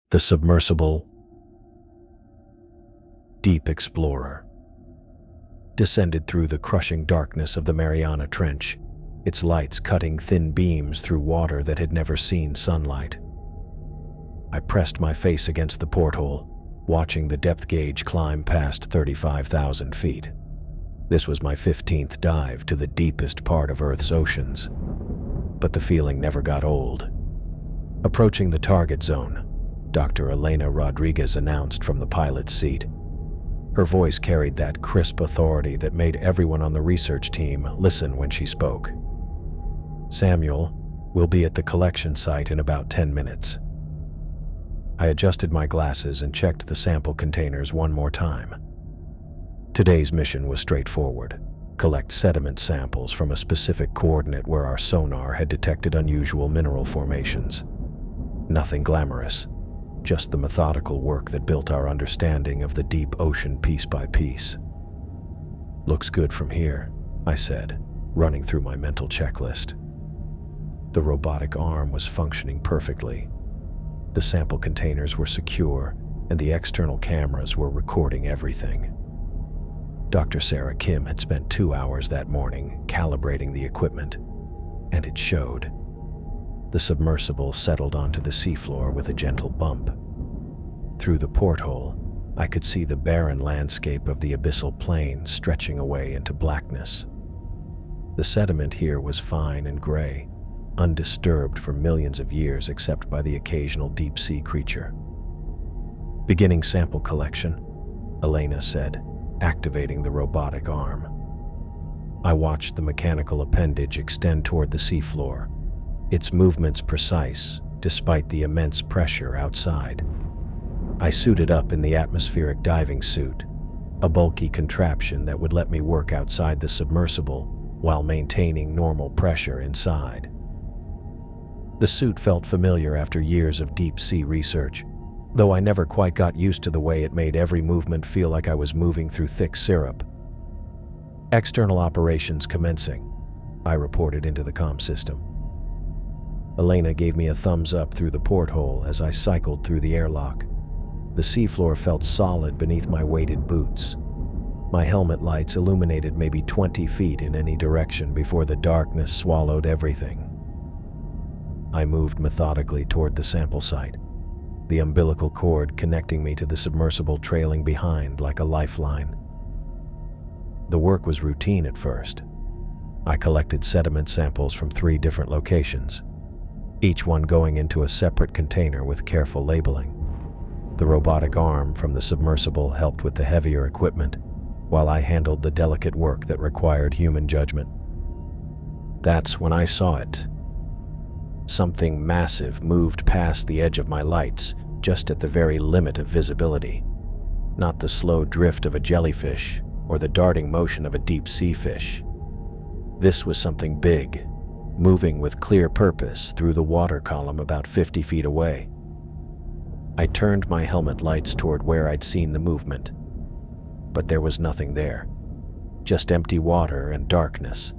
The submersible Deep Explorer descended through the crushing darkness of the Mariana Trench, its lights cutting thin beams through water that had never seen sunlight. I pressed my face against the porthole, watching the depth gauge climb past 35,000 feet. This was my 15th dive to the deepest part of Earth's oceans, but the feeling never got old. Approaching the target zone, Dr. Elena Rodriguez announced from the pilot's seat. Her voice carried that crisp authority that made everyone on the research team listen when she spoke. "Samuel, we'll be at the collection site in about 10 minutes. I adjusted my glasses and checked the sample containers one more time. Today's mission was straightforward: collect sediment samples from a specific coordinate where our sonar had detected unusual mineral formations. Nothing glamorous, just the methodical work that built our understanding of the deep ocean piece by piece. "Looks good from here," I said, running through my mental checklist. The robotic arm was functioning perfectly. The sample containers were secure, and the external cameras were recording everything. Dr. Sarah Kim had spent 2 hours that morning calibrating the equipment, and it showed. The submersible settled onto the seafloor with a gentle bump. Through the porthole, I could see the barren landscape of the abyssal plain stretching away into blackness. The sediment here was fine and gray, undisturbed for millions of years except by the occasional deep-sea creature. "Beginning sample collection," Elena said, activating the robotic arm. I watched the mechanical appendage extend toward the seafloor, its movements precise despite the immense pressure outside. I suited up in the atmospheric diving suit, a bulky contraption that would let me work outside the submersible while maintaining normal pressure inside. The suit felt familiar after years of deep-sea research, though I never quite got used to the way it made every movement feel like I was moving through thick syrup. "External operations commencing," I reported into the comm system. Elena gave me a thumbs up through the porthole as I cycled through the airlock. The seafloor felt solid beneath my weighted boots. My helmet lights illuminated maybe 20 feet in any direction before the darkness swallowed everything. I moved methodically toward the sample site, the umbilical cord connecting me to the submersible trailing behind like a lifeline. The work was routine at first. I collected sediment samples from 3 different locations, each one going into a separate container with careful labeling. The robotic arm from the submersible helped with the heavier equipment, while I handled the delicate work that required human judgment. That's when I saw it. Something massive moved past the edge of my lights, just at the very limit of visibility. Not the slow drift of a jellyfish or the darting motion of a deep-sea fish. This was something big, moving with clear purpose through the water column about 50 feet away. I turned my helmet lights toward where I'd seen the movement, but there was nothing there, just empty water and darkness.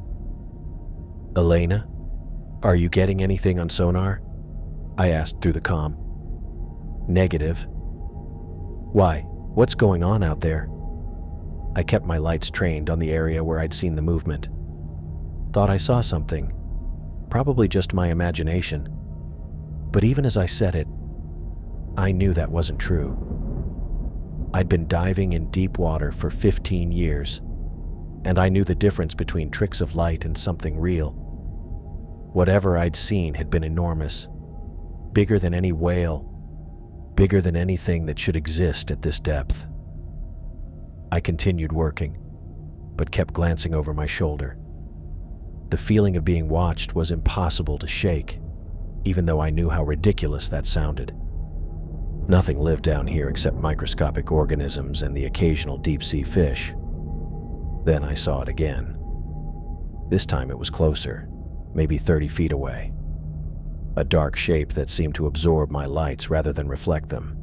"Elena, are you getting anything on sonar?" I asked through the comm. "Negative." "Why? What's going on out there?" I kept my lights trained on the area where I'd seen the movement. "Thought I saw something. Probably just my imagination." But even as I said it, I knew that wasn't true. I'd been diving in deep water for 15 years, and I knew the difference between tricks of light and something real. Whatever I'd seen had been enormous, bigger than any whale, bigger than anything that should exist at this depth. I continued working, but kept glancing over my shoulder. The feeling of being watched was impossible to shake, even though I knew how ridiculous that sounded. Nothing lived down here except microscopic organisms and the occasional deep-sea fish. Then I saw it again. This time it was closer, maybe 30 feet away. A dark shape that seemed to absorb my lights rather than reflect them.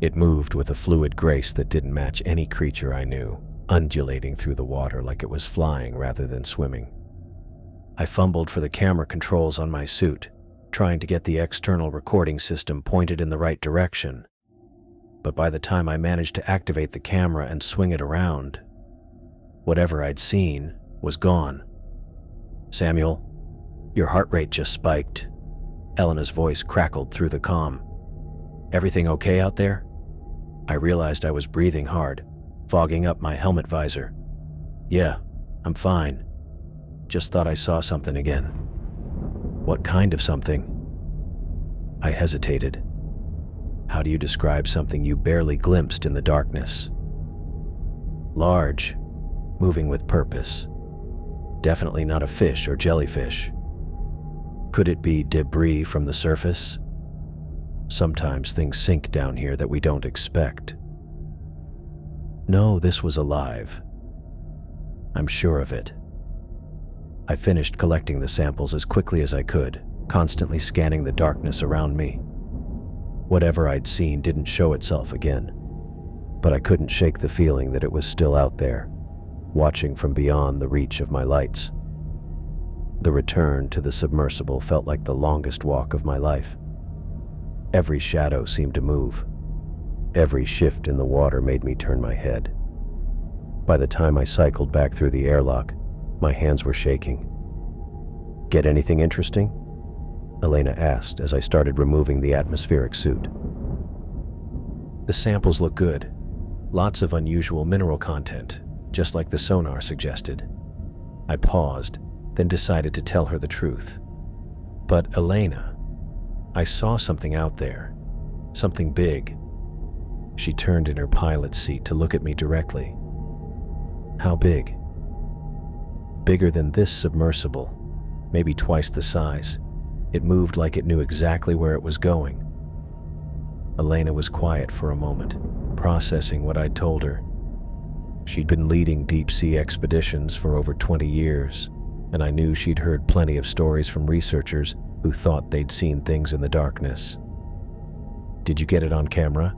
It moved with a fluid grace that didn't match any creature I knew, undulating through the water like it was flying rather than swimming. I fumbled for the camera controls on my suit, trying to get the external recording system pointed in the right direction. But by the time I managed to activate the camera and swing it around, whatever I'd seen was gone. "Samuel, your heart rate just spiked." Elena's voice crackled through the comm. "Everything okay out there?" I realized I was breathing hard, fogging up my helmet visor. "Yeah, I'm fine. Just thought I saw something again." "What kind of something?" I hesitated. How do you describe something you barely glimpsed in the darkness? "Large, moving with purpose. Definitely not a fish or jellyfish." "Could it be debris from the surface? Sometimes things sink down here that we don't expect." "No, this was alive. I'm sure of it." I finished collecting the samples as quickly as I could, constantly scanning the darkness around me. Whatever I'd seen didn't show itself again, but I couldn't shake the feeling that it was still out there, watching from beyond the reach of my lights. The return to the submersible felt like the longest walk of my life. Every shadow seemed to move. Every shift in the water made me turn my head. By the time I cycled back through the airlock, my hands were shaking. "Get anything interesting?" Elena asked as I started removing the atmospheric suit. "The samples look good. Lots of unusual mineral content, just like the sonar suggested." I paused, then decided to tell her the truth. "But Elena, I saw something out there. Something big." She turned in her pilot's seat to look at me directly. "How big?" "Bigger than this submersible, maybe twice the size. It moved like it knew exactly where it was going." Elena was quiet for a moment, processing what I'd told her. She'd been leading deep-sea expeditions for over 20 years, and I knew she'd heard plenty of stories from researchers who thought they'd seen things in the darkness. "Did you get it on camera?"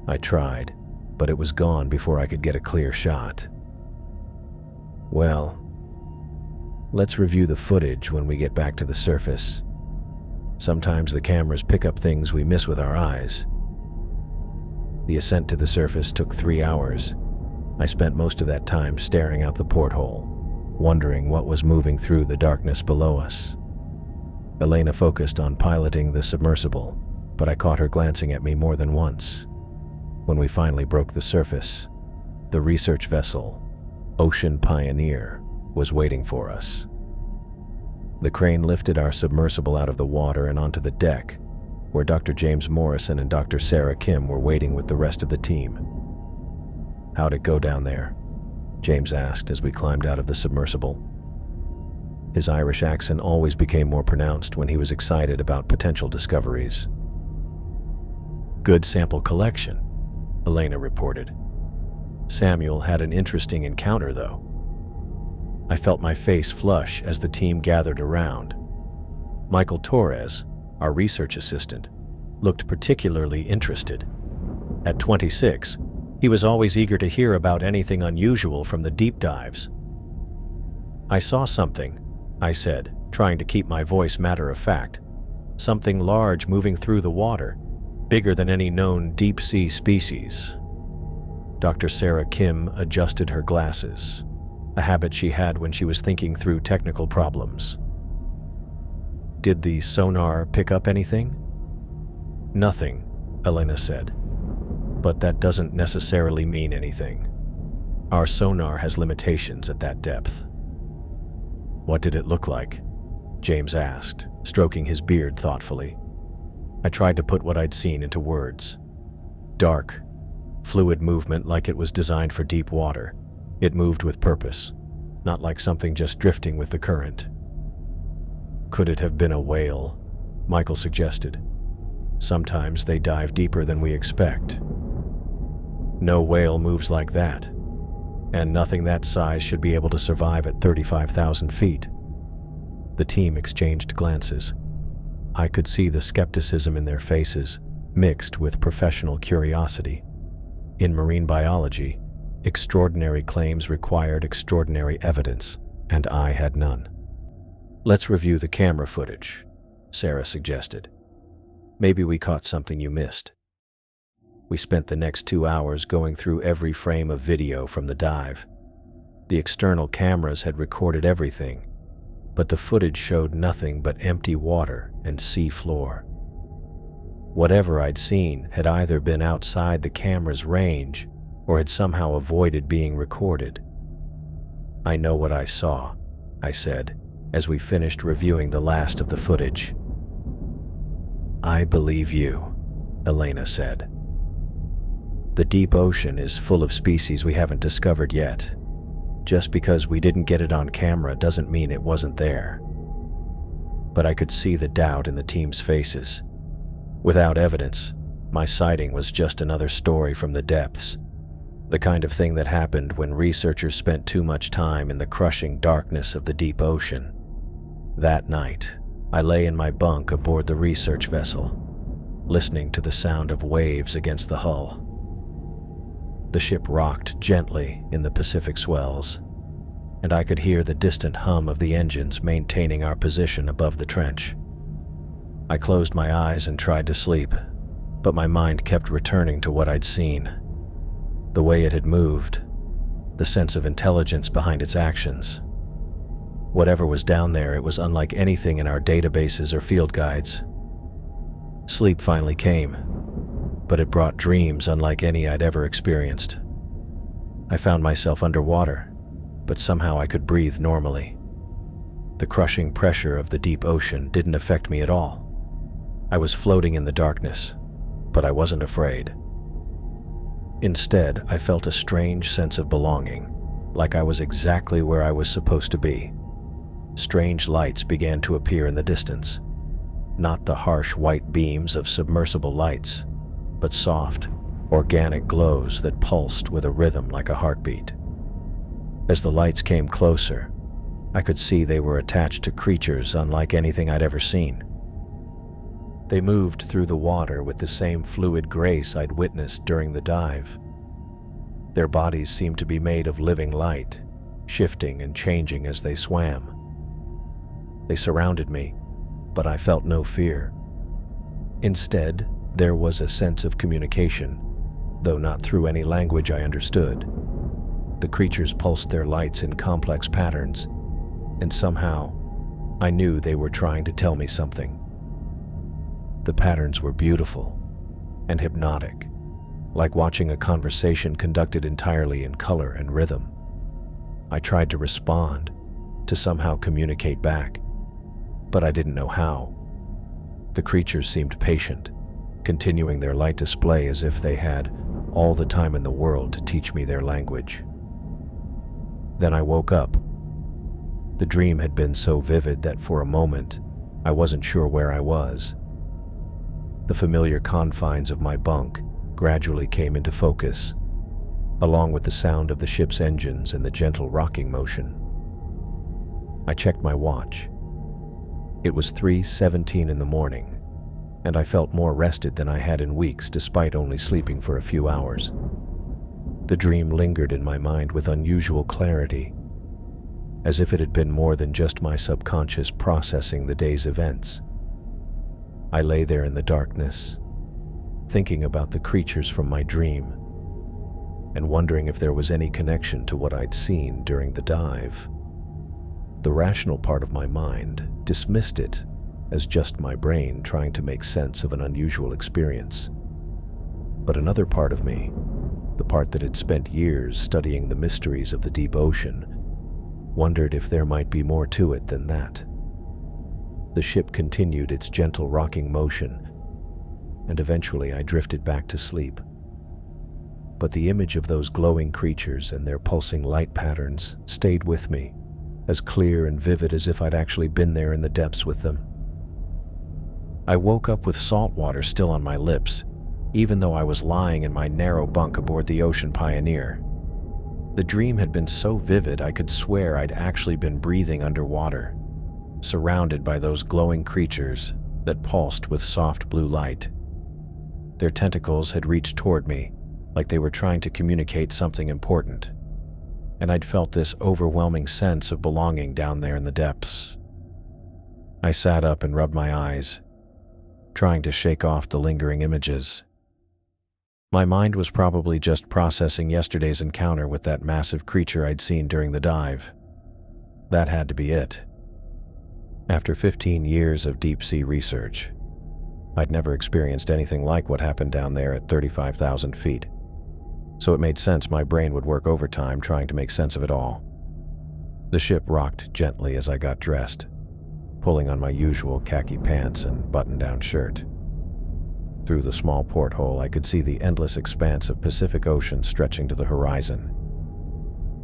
I tried, but it was gone before I could get a clear shot. "Well, let's review the footage when we get back to the surface. Sometimes the cameras pick up things we miss with our eyes." The ascent to the surface took 3 hours. I spent most of that time staring out the porthole, wondering what was moving through the darkness below us. Elena focused on piloting the submersible, but I caught her glancing at me more than once. When we finally broke the surface, the research vessel, Ocean Pioneer, was waiting for us. The crane lifted our submersible out of the water and onto the deck, where Dr. James Morrison and Dr. Sarah Kim were waiting with the rest of the team. "How'd it go down there?" James asked as we climbed out of the submersible. His Irish accent always became more pronounced when he was excited about potential discoveries. "Good sample collection," Elena reported. "Samuel had an interesting encounter, though." I felt my face flush as the team gathered around. Michael Torres, our research assistant, looked particularly interested. At 26, he was always eager to hear about anything unusual from the deep dives. "I saw something," I said, trying to keep my voice matter-of-fact. "Something large moving through the water, bigger than any known deep-sea species." Dr. Sarah Kim adjusted her glasses, a habit she had when she was thinking through technical problems. "Did the sonar pick up anything?" "Nothing," Elena said. "But that doesn't necessarily mean anything. Our sonar has limitations at that depth." "What did it look like?" James asked, stroking his beard thoughtfully. I tried to put what I'd seen into words. "Dark, fluid movement like it was designed for deep water. It moved with purpose, not like something just drifting with the current." "Could it have been a whale?" Michael suggested. "Sometimes they dive deeper than we expect." "No whale moves like that, and nothing that size should be able to survive at 35,000 feet. The team exchanged glances. I could see the skepticism in their faces, mixed with professional curiosity. In marine biology, extraordinary claims required extraordinary evidence, and I had none. "Let's review the camera footage." Sarah suggested. "Maybe we caught something you missed." We spent the next 2 hours going through every frame of video from the dive. The external cameras had recorded everything, but the footage showed nothing but empty water and sea floor. Whatever I'd seen had either been outside the camera's range or had somehow avoided being recorded. "I know what I saw," I said, as we finished reviewing the last of the footage. "I believe you," Elena said. "The deep ocean is full of species we haven't discovered yet. Just because we didn't get it on camera doesn't mean it wasn't there." But I could see the doubt in the team's faces. Without evidence, my sighting was just another story from the depths, the kind of thing that happened when researchers spent too much time in the crushing darkness of the deep ocean. That night, I lay in my bunk aboard the research vessel, listening to the sound of waves against the hull. The ship rocked gently in the Pacific swells, and I could hear the distant hum of the engines maintaining our position above the trench. I closed my eyes and tried to sleep, but my mind kept returning to what I'd seen. The way it had moved, the sense of intelligence behind its actions. Whatever was down there, it was unlike anything in our databases or field guides. Sleep finally came, but it brought dreams unlike any I'd ever experienced. I found myself underwater, but somehow I could breathe normally. The crushing pressure of the deep ocean didn't affect me at all. I was floating in the darkness, but I wasn't afraid. Instead, I felt a strange sense of belonging, like I was exactly where I was supposed to be. Strange lights began to appear in the distance, not the harsh white beams of submersible lights, but soft, organic glows that pulsed with a rhythm like a heartbeat. As the lights came closer, I could see they were attached to creatures unlike anything I'd ever seen. They moved through the water with the same fluid grace I'd witnessed during the dive. Their bodies seemed to be made of living light, shifting and changing as they swam. They surrounded me, but I felt no fear. Instead, there was a sense of communication, though not through any language I understood. The creatures pulsed their lights in complex patterns, and somehow, I knew they were trying to tell me something. The patterns were beautiful and hypnotic, like watching a conversation conducted entirely in color and rhythm. I tried to respond, to somehow communicate back, but I didn't know how. The creatures seemed patient, continuing their light display as if they had all the time in the world to teach me their language. Then I woke up. The dream had been so vivid that for a moment, I wasn't sure where I was. The familiar confines of my bunk gradually came into focus, along with the sound of the ship's engines and the gentle rocking motion. I checked my watch. It was 3:17 in the morning, and I felt more rested than I had in weeks despite only sleeping for a few hours. The dream lingered in my mind with unusual clarity, as if it had been more than just my subconscious processing the day's events. I lay there in the darkness, thinking about the creatures from my dream, and wondering if there was any connection to what I'd seen during the dive. The rational part of my mind dismissed it as just my brain trying to make sense of an unusual experience. But another part of me, the part that had spent years studying the mysteries of the deep ocean, wondered if there might be more to it than that. The ship continued its gentle rocking motion, and eventually I drifted back to sleep. But the image of those glowing creatures and their pulsing light patterns stayed with me, as clear and vivid as if I'd actually been there in the depths with them. I woke up with salt water still on my lips, even though I was lying in my narrow bunk aboard the Ocean Pioneer. The dream had been so vivid I could swear I'd actually been breathing underwater, surrounded by those glowing creatures that pulsed with soft blue light. Their tentacles had reached toward me, like they were trying to communicate something important, and I'd felt this overwhelming sense of belonging down there in the depths. I sat up and rubbed my eyes, trying to shake off the lingering images. My mind was probably just processing yesterday's encounter with that massive creature I'd seen during the dive. That had to be it. After 15 years of deep-sea research, I'd never experienced anything like what happened down there at 35,000 feet. So it made sense my brain would work overtime trying to make sense of it all. The ship rocked gently as I got dressed, pulling on my usual khaki pants and button-down shirt. Through the small porthole, I could see the endless expanse of Pacific Ocean stretching to the horizon.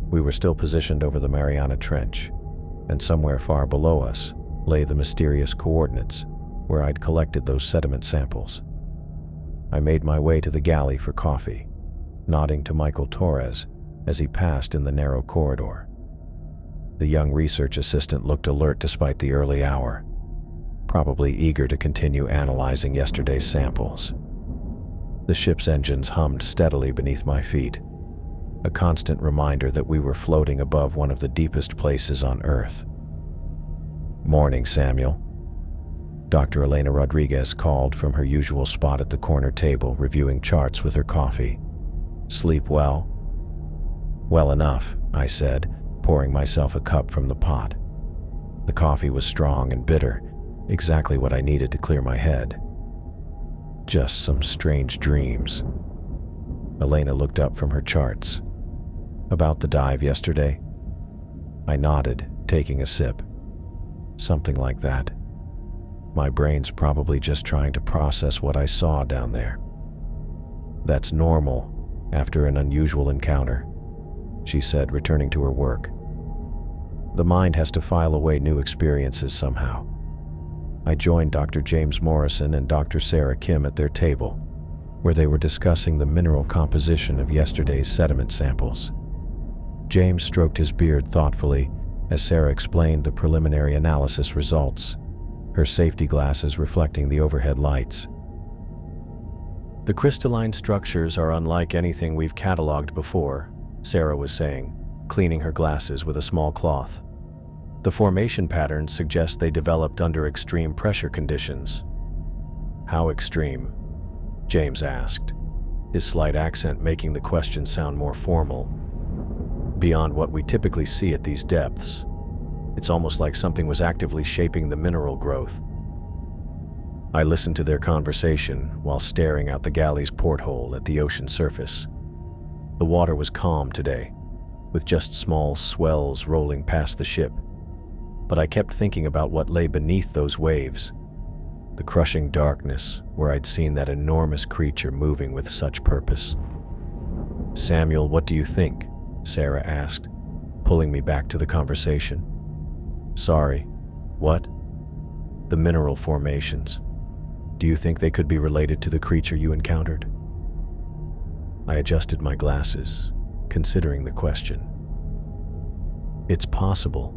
We were still positioned over the Mariana Trench, and somewhere far below us lay the mysterious coordinates where I'd collected those sediment samples. I made my way to the galley for coffee, nodding to Michael Torres as he passed in the narrow corridor. The young research assistant looked alert despite the early hour, probably eager to continue analyzing yesterday's samples. The ship's engines hummed steadily beneath my feet, a constant reminder that we were floating above one of the deepest places on Earth. "Morning, Samuel." Dr. Elena Rodriguez called from her usual spot at the corner table, reviewing charts with her coffee. "Sleep well?" "Well enough," I said, pouring myself a cup from the pot. The coffee was strong and bitter, exactly what I needed to clear my head. "Just some strange dreams." Elena looked up from her charts. "About the dive yesterday?" I nodded, taking a sip. "Something like that. My brain's probably just trying to process what I saw down there." "That's normal after an unusual encounter," she said, returning to her work. "The mind has to file away new experiences somehow." I joined Dr. James Morrison and Dr. Sarah Kim at their table, where they were discussing the mineral composition of yesterday's sediment samples. James stroked his beard thoughtfully as Sarah explained the preliminary analysis results, her safety glasses reflecting the overhead lights. "The crystalline structures are unlike anything we've cataloged before," Sarah was saying, cleaning her glasses with a small cloth. "The formation patterns suggest they developed under extreme pressure conditions." "How extreme?" James asked, his slight accent making the question sound more formal. "Beyond what we typically see at these depths. It's almost like something was actively shaping the mineral growth." I listened to their conversation while staring out the galley's porthole at the ocean surface. The water was calm today, with just small swells rolling past the ship. But I kept thinking about what lay beneath those waves, the crushing darkness where I'd seen that enormous creature moving with such purpose. "Samuel, what do you think?" Sarah asked, pulling me back to the conversation. "Sorry, what?" "The mineral formations. Do you think they could be related to the creature you encountered?" I adjusted my glasses, considering the question. "It's possible.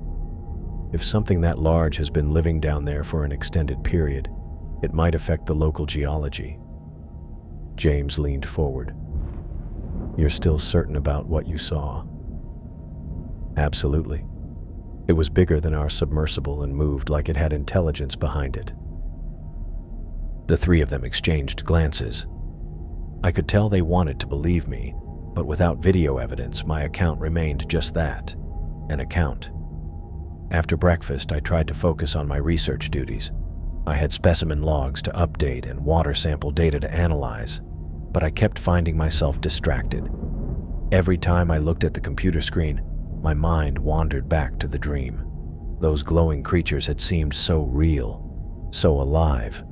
If something that large has been living down there for an extended period, it might affect the local geology." James leaned forward. "You're still certain about what you saw?" "Absolutely. It was bigger than our submersible and moved like it had intelligence behind it." The three of them exchanged glances. I could tell they wanted to believe me, but without video evidence, my account remained just that, an account. After breakfast, I tried to focus on my research duties. I had specimen logs to update and water sample data to analyze, but I kept finding myself distracted. Every time I looked at the computer screen, my mind wandered back to the dream. Those glowing creatures had seemed so real, so alive.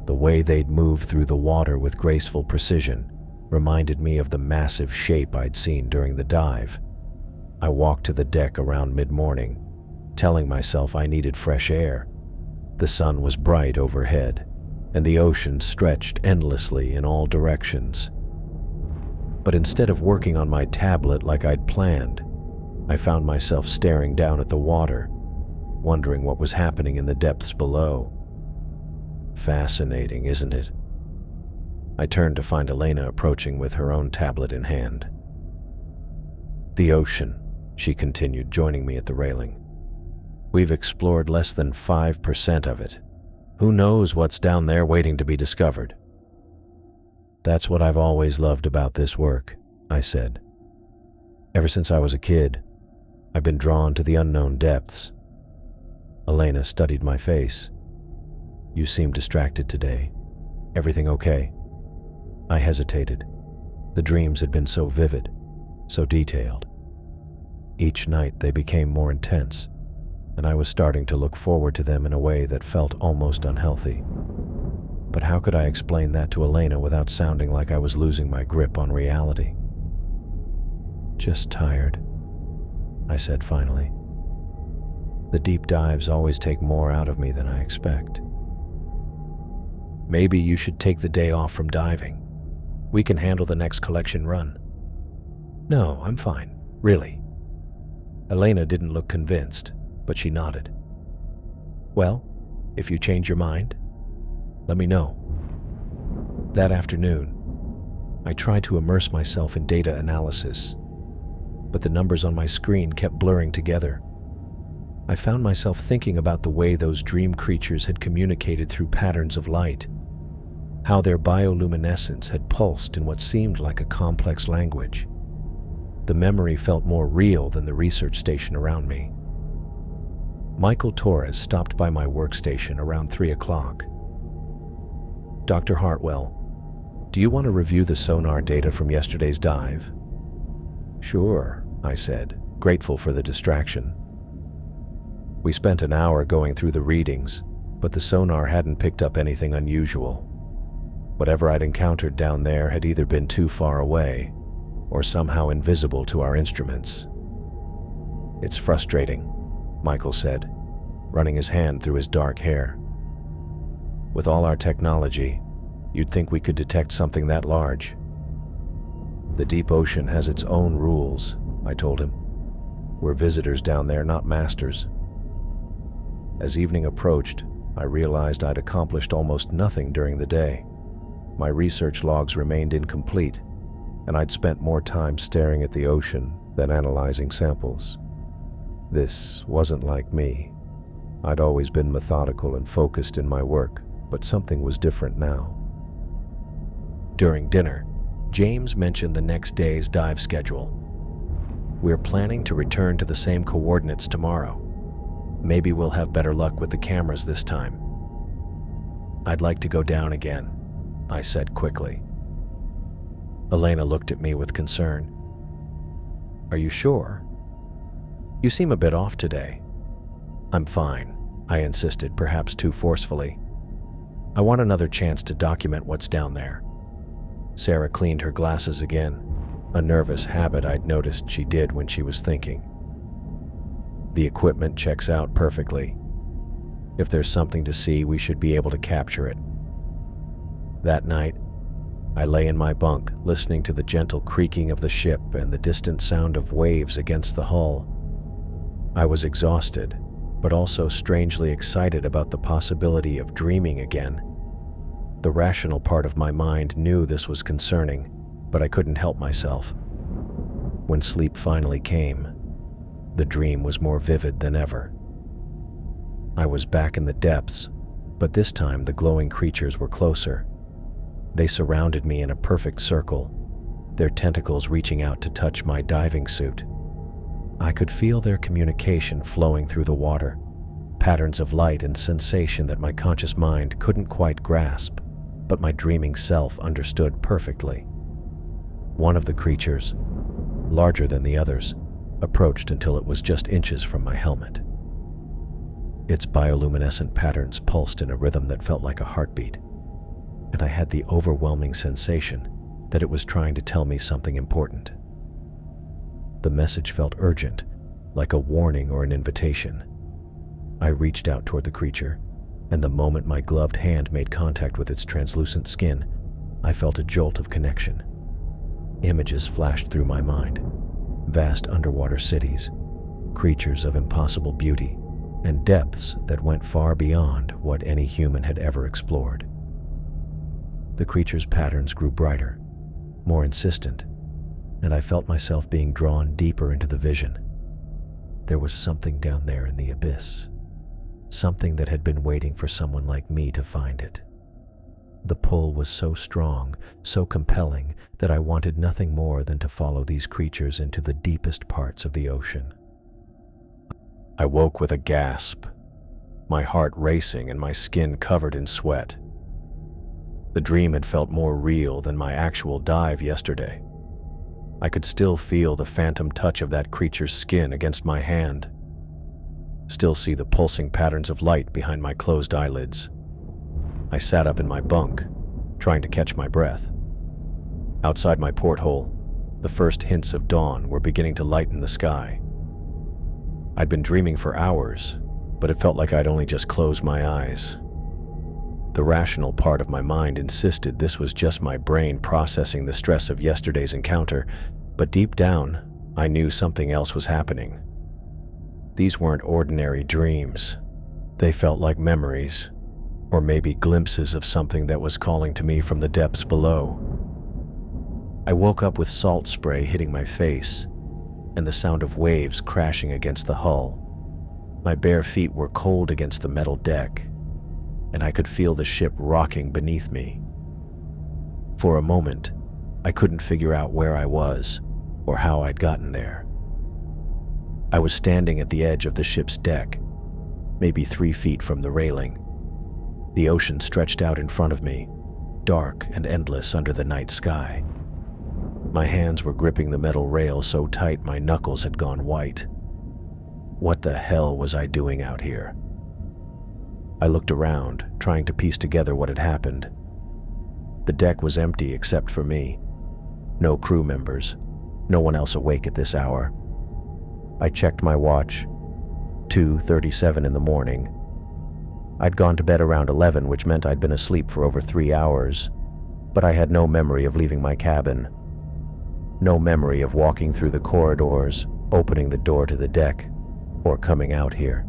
The way they'd move through the water with graceful precision reminded me of the massive shape I'd seen during the dive. I walked to the deck around mid-morning, telling myself I needed fresh air. The sun was bright overhead, and the ocean stretched endlessly in all directions. But instead of working on my tablet like I'd planned, I found myself staring down at the water, wondering what was happening in the depths below. Fascinating, isn't it? I turned to find Elena approaching with her own tablet in hand. "The ocean," she continued, joining me at the railing. We've explored less than 5% of it. Who knows what's down there waiting to be discovered? That's what I've always loved about this work, I said. Ever since I was a kid, I've been drawn to the unknown depths. Elena studied my face. You seem distracted today. Everything okay? I hesitated. The dreams had been so vivid, so detailed. Each night they became more intense, and I was starting to look forward to them in a way that felt almost unhealthy. But how could I explain that to Elena without sounding like I was losing my grip on reality? Just tired, I said finally. The deep dives always take more out of me than I expect. Maybe you should take the day off from diving. We can handle the next collection run. No, I'm fine, really. Elena didn't look convinced, but she nodded. Well, if you change your mind, let me know. That afternoon, I tried to immerse myself in data analysis, but the numbers on my screen kept blurring together. I found myself thinking about the way those dream creatures had communicated through patterns of light, how their bioluminescence had pulsed in what seemed like a complex language. The memory felt more real than the research station around me. Michael Torres stopped by my workstation around 3 o'clock. Dr. Hartwell, do you want to review the sonar data from yesterday's dive? Sure, I said, grateful for the distraction. We spent an hour going through the readings, but the sonar hadn't picked up anything unusual. Whatever I'd encountered down there had either been too far away or somehow invisible to our instruments. It's frustrating, Michael said, running his hand through his dark hair. With all our technology, you'd think we could detect something that large. The deep ocean has its own rules, I told him. We're visitors down there, not masters. As evening approached, I realized I'd accomplished almost nothing during the day. My research logs remained incomplete, and I'd spent more time staring at the ocean than analyzing samples. This wasn't like me. I'd always been methodical and focused in my work, but something was different now. During dinner, James mentioned the next day's dive schedule. We're planning to return to the same coordinates tomorrow. Maybe we'll have better luck with the cameras this time. I'd like to go down again, I said quickly. Elena looked at me with concern. Are you sure? You seem a bit off today. I'm fine, I insisted, perhaps too forcefully. I want another chance to document what's down there. Sarah cleaned her glasses again, a nervous habit I'd noticed she did when she was thinking. The equipment checks out perfectly. If there's something to see, we should be able to capture it. That night, I lay in my bunk, listening to the gentle creaking of the ship and the distant sound of waves against the hull. I was exhausted, but also strangely excited about the possibility of dreaming again. The rational part of my mind knew this was concerning, but I couldn't help myself. When sleep finally came, the dream was more vivid than ever. I was back in the depths, but this time the glowing creatures were closer. They surrounded me in a perfect circle, their tentacles reaching out to touch my diving suit. I could feel their communication flowing through the water, patterns of light and sensation that my conscious mind couldn't quite grasp, but my dreaming self understood perfectly. One of the creatures, larger than the others, approached until it was just inches from my helmet. Its bioluminescent patterns pulsed in a rhythm that felt like a heartbeat, and I had the overwhelming sensation that it was trying to tell me something important. The message felt urgent, like a warning or an invitation. I reached out toward the creature, and the moment my gloved hand made contact with its translucent skin, I felt a jolt of connection. Images flashed through my mind. Vast underwater cities, creatures of impossible beauty, and depths that went far beyond what any human had ever explored. The creature's patterns grew brighter, more insistent, and I felt myself being drawn deeper into the vision. There was something down there in the abyss, something that had been waiting for someone like me to find it. The pull was so strong, so compelling, that I wanted nothing more than to follow these creatures into the deepest parts of the ocean. I woke with a gasp, my heart racing and my skin covered in sweat. The dream had felt more real than my actual dive yesterday. I could still feel the phantom touch of that creature's skin against my hand, still see the pulsing patterns of light behind my closed eyelids. I sat up in my bunk, trying to catch my breath. Outside my porthole, the first hints of dawn were beginning to lighten the sky. I'd been dreaming for hours, but it felt like I'd only just closed my eyes. The rational part of my mind insisted this was just my brain processing the stress of yesterday's encounter, but deep down, I knew something else was happening. These weren't ordinary dreams. They felt like memories, or maybe glimpses of something that was calling to me from the depths below. I woke up with salt spray hitting my face and the sound of waves crashing against the hull. My bare feet were cold against the metal deck, and I could feel the ship rocking beneath me. For a moment, I couldn't figure out where I was or how I'd gotten there. I was standing at the edge of the ship's deck, maybe 3 feet from the railing. The ocean stretched out in front of me, dark and endless under the night sky. My hands were gripping the metal rail so tight my knuckles had gone white. What the hell was I doing out here? I looked around, trying to piece together what had happened. The deck was empty except for me. No crew members, no one else awake at this hour. I checked my watch, 2:37 in the morning. I'd gone to bed around 11, which meant I'd been asleep for over 3 hours, but I had no memory of leaving my cabin. No memory of walking through the corridors, opening the door to the deck, or coming out here.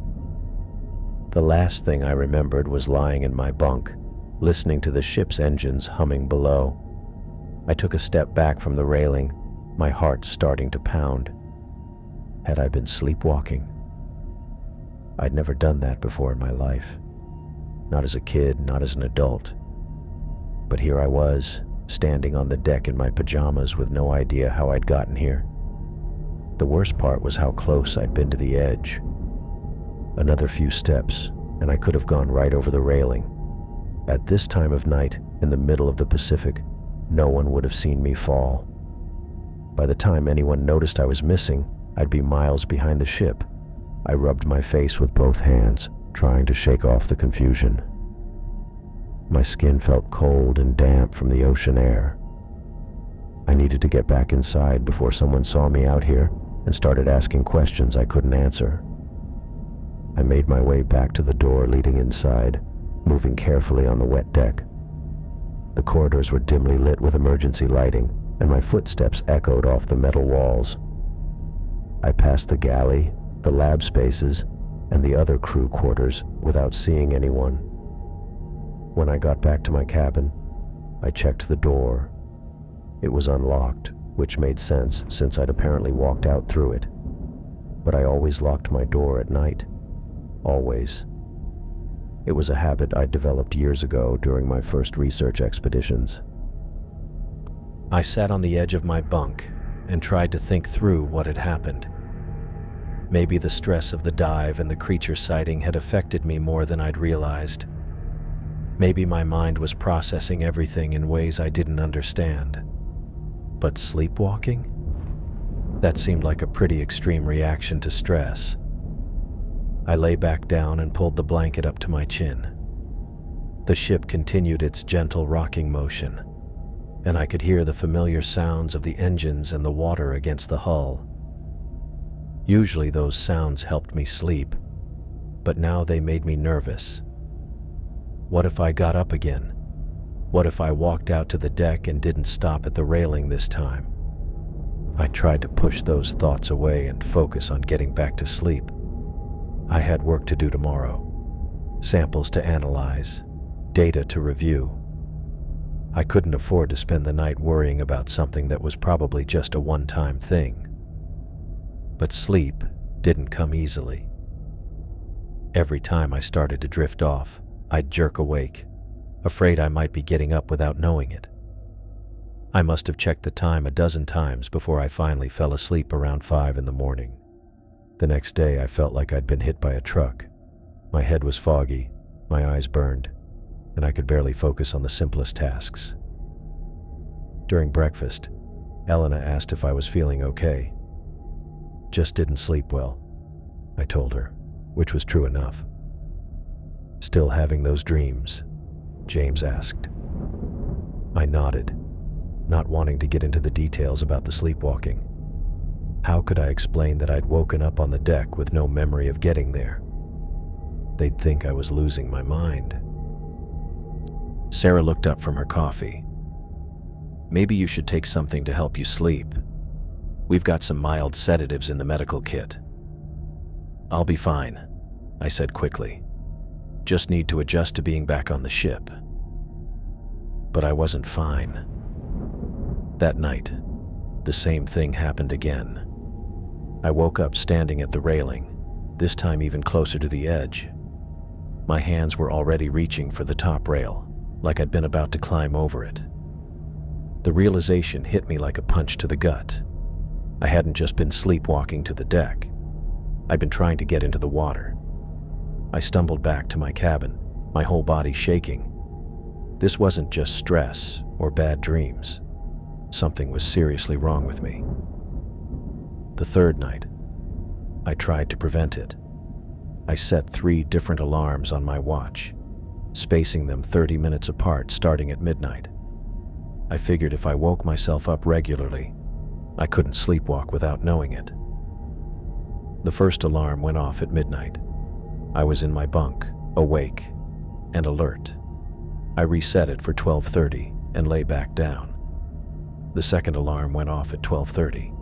The last thing I remembered was lying in my bunk, listening to the ship's engines humming below. I took a step back from the railing, my heart starting to pound. Had I been sleepwalking? I'd never done that before in my life. Not as a kid, not as an adult. But here I was, standing on the deck in my pajamas with no idea how I'd gotten here. The worst part was how close I'd been to the edge. Another few steps, and I could have gone right over the railing. At this time of night, in the middle of the Pacific, no one would have seen me fall. By the time anyone noticed I was missing, I'd be miles behind the ship. I rubbed my face with both hands, trying to shake off the confusion. My skin felt cold and damp from the ocean air. I needed to get back inside before someone saw me out here and started asking questions I couldn't answer. I made my way back to the door leading inside, moving carefully on the wet deck. The corridors were dimly lit with emergency lighting, and my footsteps echoed off the metal walls. I passed the galley, the lab spaces, and the other crew quarters without seeing anyone. When I got back to my cabin, I checked the door. It was unlocked, which made sense since I'd apparently walked out through it. But I always locked my door at night. Always. It was a habit I'd developed years ago during my first research expeditions. I sat on the edge of my bunk and tried to think through what had happened. Maybe the stress of the dive and the creature sighting had affected me more than I'd realized. Maybe my mind was processing everything in ways I didn't understand. But sleepwalking? That seemed like a pretty extreme reaction to stress. I lay back down and pulled the blanket up to my chin. The ship continued its gentle rocking motion, and I could hear the familiar sounds of the engines and the water against the hull. Usually those sounds helped me sleep, but now they made me nervous. What if I got up again? What if I walked out to the deck and didn't stop at the railing this time? I tried to push those thoughts away and focus on getting back to sleep. I had work to do tomorrow, samples to analyze, data to review. I couldn't afford to spend the night worrying about something that was probably just a one-time thing. But sleep, didn't come easily. Every time I started to drift off, I'd jerk awake, afraid I might be getting up without knowing it. I must have checked the time a dozen times before I finally fell asleep around 5 in the morning. The next day, I felt like I'd been hit by a truck. My head was foggy, my eyes burned, and I could barely focus on the simplest tasks. During breakfast, Elena asked if I was feeling okay. Just didn't sleep well, I told her, which was true enough. Still having those dreams? James asked. I nodded, not wanting to get into the details about the sleepwalking. How could I explain that I'd woken up on the deck with no memory of getting there? They'd think I was losing my mind. Sarah looked up from her coffee. Maybe you should take something to help you sleep. We've got some mild sedatives in the medical kit. I'll be fine, I said quickly. Just need to adjust to being back on the ship. But I wasn't fine. That night, the same thing happened again. I woke up standing at the railing, this time even closer to the edge. My hands were already reaching for the top rail, like I'd been about to climb over it. The realization hit me like a punch to the gut. I hadn't just been sleepwalking to the deck. I'd been trying to get into the water. I stumbled back to my cabin, my whole body shaking. This wasn't just stress or bad dreams. Something was seriously wrong with me. The third night, I tried to prevent it. I set 3 different alarms on my watch, spacing them 30 minutes apart starting at midnight. I figured if I woke myself up regularly, I couldn't sleepwalk without knowing it. The first alarm went off at midnight. I was in my bunk, awake and alert. I reset it for 12:30 and lay back down. The second alarm went off at 12:30.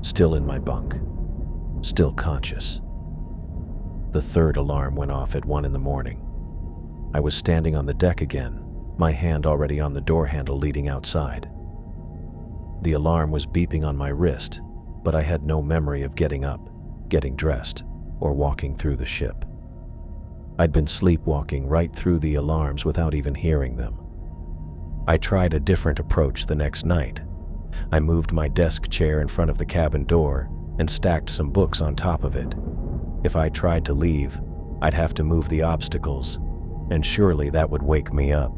Still in my bunk, still conscious. The third alarm went off at 1 in the morning. I was standing on the deck again, my hand already on the door handle leading outside. The alarm was beeping on my wrist, but I had no memory of getting up, getting dressed, or walking through the ship. I'd been sleepwalking right through the alarms without even hearing them. I tried a different approach the next night. I moved my desk chair in front of the cabin door and stacked some books on top of it. If I tried to leave, I'd have to move the obstacles, and surely that would wake me up.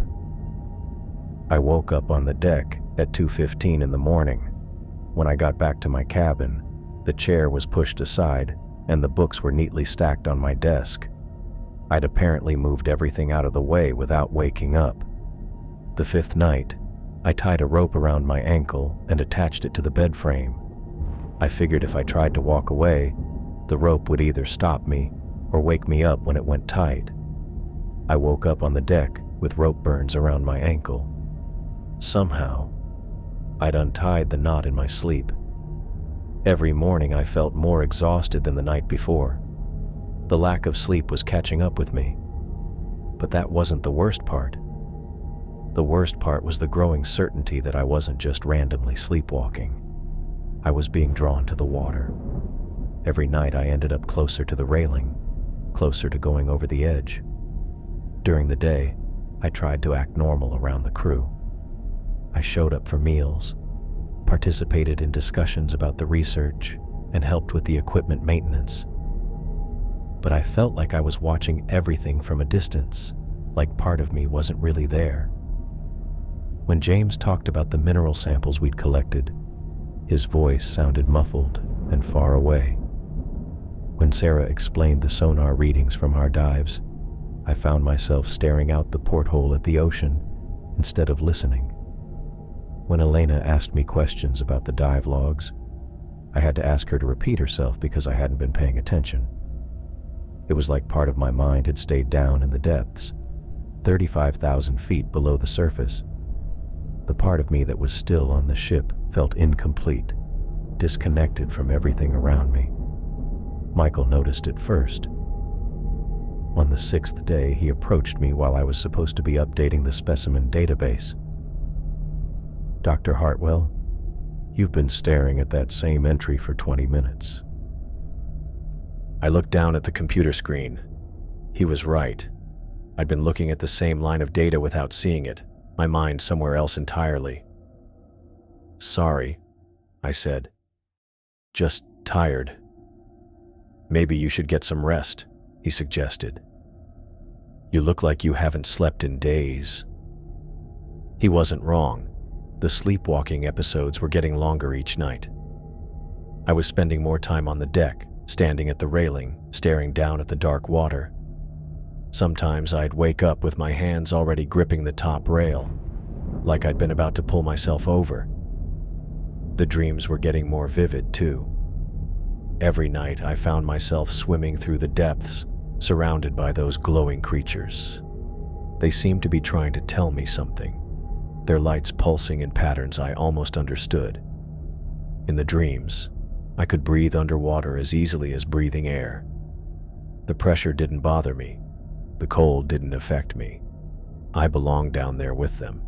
I woke up on the deck at 2:15 in the morning. When I got back to my cabin, the chair was pushed aside and the books were neatly stacked on my desk. I'd apparently moved everything out of the way without waking up. The 5th night, I tied a rope around my ankle and attached it to the bed frame. I figured if I tried to walk away, the rope would either stop me or wake me up when it went tight. I woke up on the deck with rope burns around my ankle. Somehow, I'd untied the knot in my sleep. Every morning I felt more exhausted than the night before. The lack of sleep was catching up with me. But that wasn't the worst part. The worst part was the growing certainty that I wasn't just randomly sleepwalking. I was being drawn to the water. Every night I ended up closer to the railing, closer to going over the edge. During the day, I tried to act normal around the crew. I showed up for meals, participated in discussions about the research, and helped with the equipment maintenance. But I felt like I was watching everything from a distance, like part of me wasn't really there. When James talked about the mineral samples we'd collected, his voice sounded muffled and far away. When Sarah explained the sonar readings from our dives, I found myself staring out the porthole at the ocean instead of listening. When Elena asked me questions about the dive logs, I had to ask her to repeat herself because I hadn't been paying attention. It was like part of my mind had stayed down in the depths, 35,000 feet below the surface. The part of me that was still on the ship felt incomplete, disconnected from everything around me. Michael noticed it first. On the 6th day, he approached me while I was supposed to be updating the specimen database. "Dr. Hartwell, you've been staring at that same entry for 20 minutes. I looked down at the computer screen. He was right. I'd been looking at the same line of data without seeing it, my mind somewhere else entirely. "Sorry," I said. "Just tired." "Maybe you should get some rest," he suggested. "You look like you haven't slept in days." He wasn't wrong. The sleepwalking episodes were getting longer each night. I was spending more time on the deck, standing at the railing, staring down at the dark water. Sometimes I'd wake up with my hands already gripping the top rail, like I'd been about to pull myself over. The dreams were getting more vivid, too. Every night I found myself swimming through the depths, surrounded by those glowing creatures. They seemed to be trying to tell me something, their lights pulsing in patterns I almost understood. In the dreams, I could breathe underwater as easily as breathing air. The pressure didn't bother me. The cold didn't affect me. I belonged down there with them.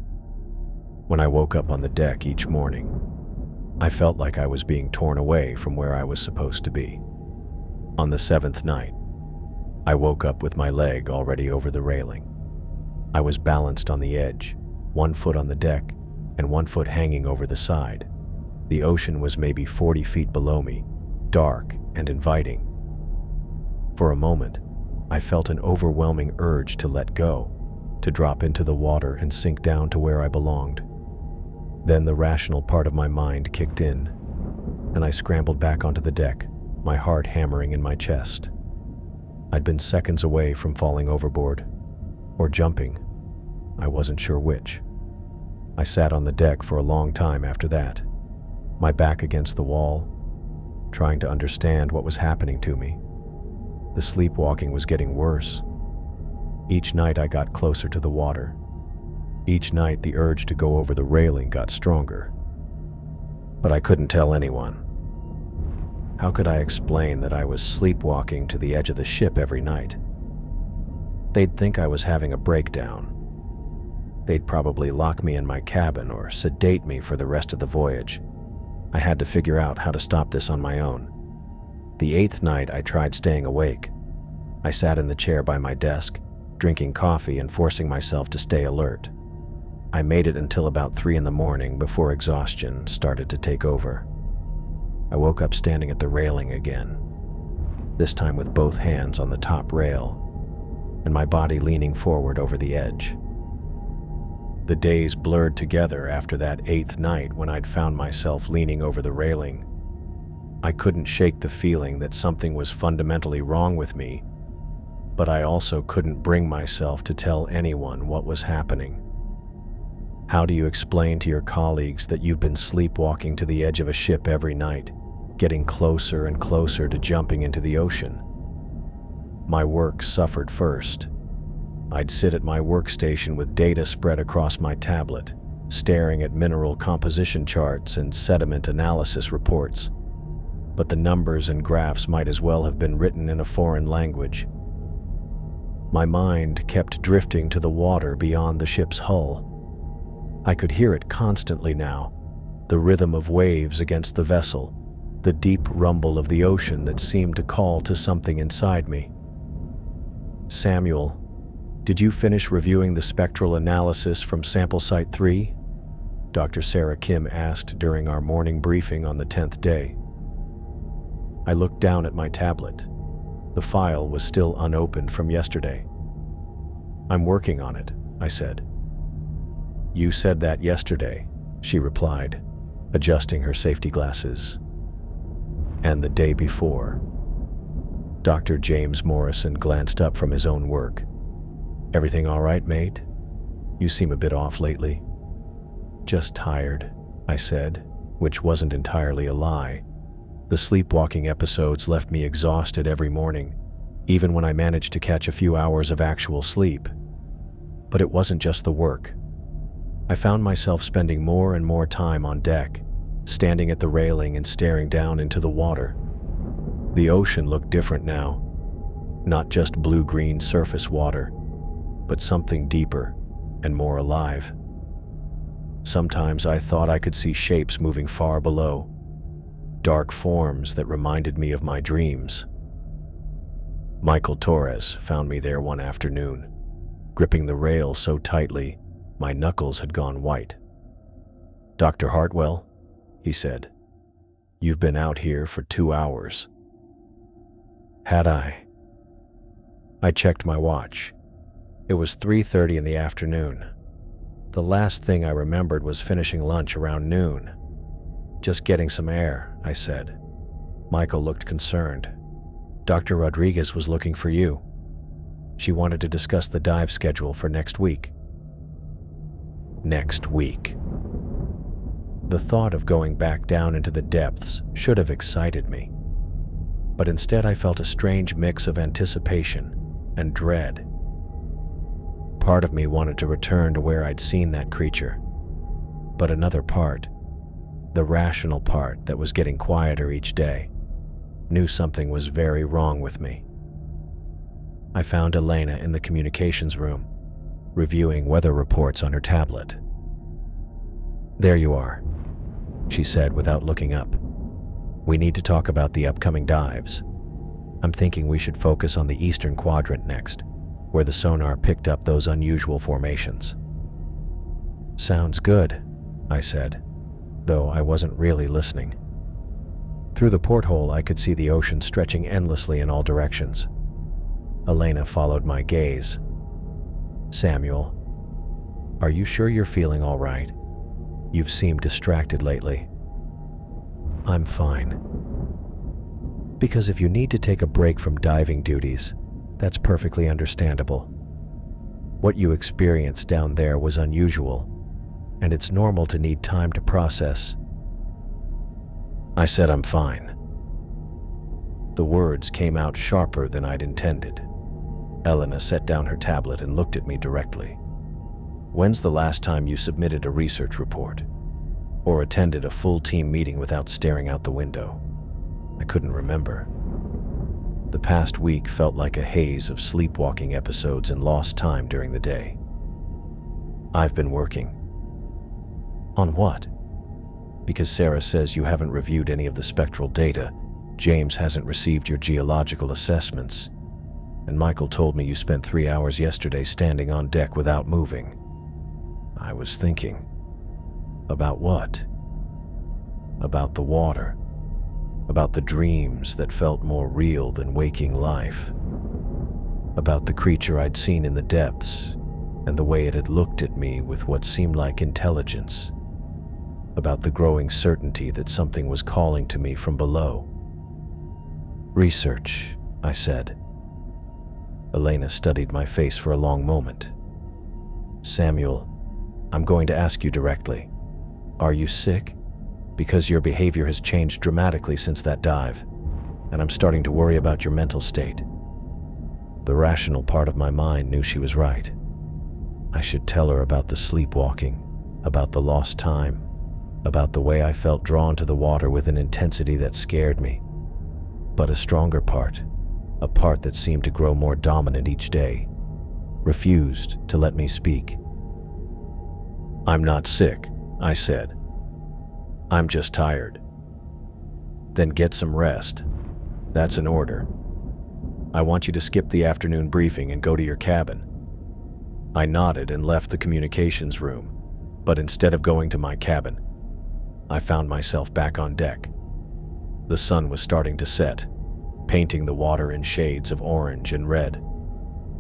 When I woke up on the deck each morning, I felt like I was being torn away from where I was supposed to be. On the 7th night, I woke up with my leg already over the railing. I was balanced on the edge, one foot on the deck and one foot hanging over the side. The ocean was maybe 40 feet below me, dark and inviting. For a moment, I felt an overwhelming urge to let go, to drop into the water and sink down to where I belonged. Then the rational part of my mind kicked in, and I scrambled back onto the deck, my heart hammering in my chest. I'd been seconds away from falling overboard, or jumping. I wasn't sure which. I sat on the deck for a long time after that, my back against the wall, trying to understand what was happening to me. The sleepwalking was getting worse. Each night I got closer to the water. Each night the urge to go over the railing got stronger. But I couldn't tell anyone. How could I explain that I was sleepwalking to the edge of the ship every night? They'd think I was having a breakdown. They'd probably lock me in my cabin or sedate me for the rest of the voyage. I had to figure out how to stop this on my own. The 8th night I tried staying awake. I sat in the chair by my desk, drinking coffee and forcing myself to stay alert. I made it until about 3 in the morning before exhaustion started to take over. I woke up standing at the railing again, this time with both hands on the top rail, and my body leaning forward over the edge. The days blurred together after that 8th night when I'd found myself leaning over the railing. I couldn't shake the feeling that something was fundamentally wrong with me, but I also couldn't bring myself to tell anyone what was happening. How do you explain to your colleagues that you've been sleepwalking to the edge of a ship every night, getting closer and closer to jumping into the ocean? My work suffered first. I'd sit at my workstation with data spread across my tablet, staring at mineral composition charts and sediment analysis reports. But the numbers and graphs might as well have been written in a foreign language. My mind kept drifting to the water beyond the ship's hull. I could hear it constantly now, the rhythm of waves against the vessel, the deep rumble of the ocean that seemed to call to something inside me. "Samuel, did you finish reviewing the spectral analysis from sample site 3? Dr. Sarah Kim asked during our morning briefing on the 10th day. I looked down at my tablet. The file was still unopened from yesterday. "I'm working on it," I said. "You said that yesterday," she replied, adjusting her safety glasses. "And the day before." Dr. James Morrison glanced up from his own work. "Everything all right, mate? You seem a bit off lately." "Just tired," I said, which wasn't entirely a lie. The sleepwalking episodes left me exhausted every morning, even when I managed to catch a few hours of actual sleep. But it wasn't just the work. I found myself spending more and more time on deck, standing at the railing and staring down into the water. The ocean looked different now. Not just blue-green surface water, but something deeper and more alive. Sometimes I thought I could see shapes moving far below, dark forms that reminded me of my dreams. Michael Torres found me there one afternoon, gripping the rail so tightly my knuckles had gone white. "Dr. Hartwell," he said, "you've been out here for 2 hours." Had I? I checked my watch. It was 3:30 in the afternoon. The last thing I remembered was finishing lunch around noon. "Just getting some air," I said. Michael looked concerned. "Dr. Rodriguez was looking for you. She wanted to discuss the dive schedule for next week." Next week. The thought of going back down into the depths should have excited me. But instead I felt a strange mix of anticipation and dread. Part of me wanted to return to where I'd seen that creature. But another part, the rational part that was getting quieter each day, knew something was very wrong with me. I found Elena in the communications room, reviewing weather reports on her tablet. "There you are," she said without looking up. "We need to talk about the upcoming dives. I'm thinking we should focus on the eastern quadrant next, where the sonar picked up those unusual formations." "Sounds good," I said, though I wasn't really listening. Through the porthole, I could see the ocean stretching endlessly in all directions. Elena followed my gaze. "Samuel, are you sure you're feeling all right? You've seemed distracted lately." "I'm fine." "Because if you need to take a break from diving duties, that's perfectly understandable. What you experienced down there was unusual, and it's normal to need time to process." I said I'm fine. The words came out sharper than I'd intended. Elena set down her tablet and looked at me directly. "When's the last time you submitted a research report? Or attended a full team meeting without staring out the window?" I couldn't remember. The past week felt like a haze of sleepwalking episodes and lost time during the day. "I've been working." "On what?" "Because Sarah says you haven't reviewed any of the spectral data, James hasn't received your geological assessments, and Michael told me you spent 3 hours yesterday standing on deck without moving." I was thinking. About what? About the water. About the dreams that felt more real than waking life. About the creature I'd seen in the depths, and the way it had looked at me with what seemed like intelligence. About the growing certainty that something was calling to me from below. "Research," I said. Elena studied my face for a long moment. "Samuel, I'm going to ask you directly. Are you sick? Because your behavior has changed dramatically since that dive, and I'm starting to worry about your mental state." The rational part of my mind knew she was right. I should tell her about the sleepwalking, about the lost time, about the way I felt drawn to the water with an intensity that scared me. But a stronger part, a part that seemed to grow more dominant each day, refused to let me speak. "I'm not sick," I said. "I'm just tired." "Then get some rest. That's an order. I want you to skip the afternoon briefing and go to your cabin." I nodded and left the communications room, but instead of going to my cabin, I found myself back on deck. The sun was starting to set, painting the water in shades of orange and red.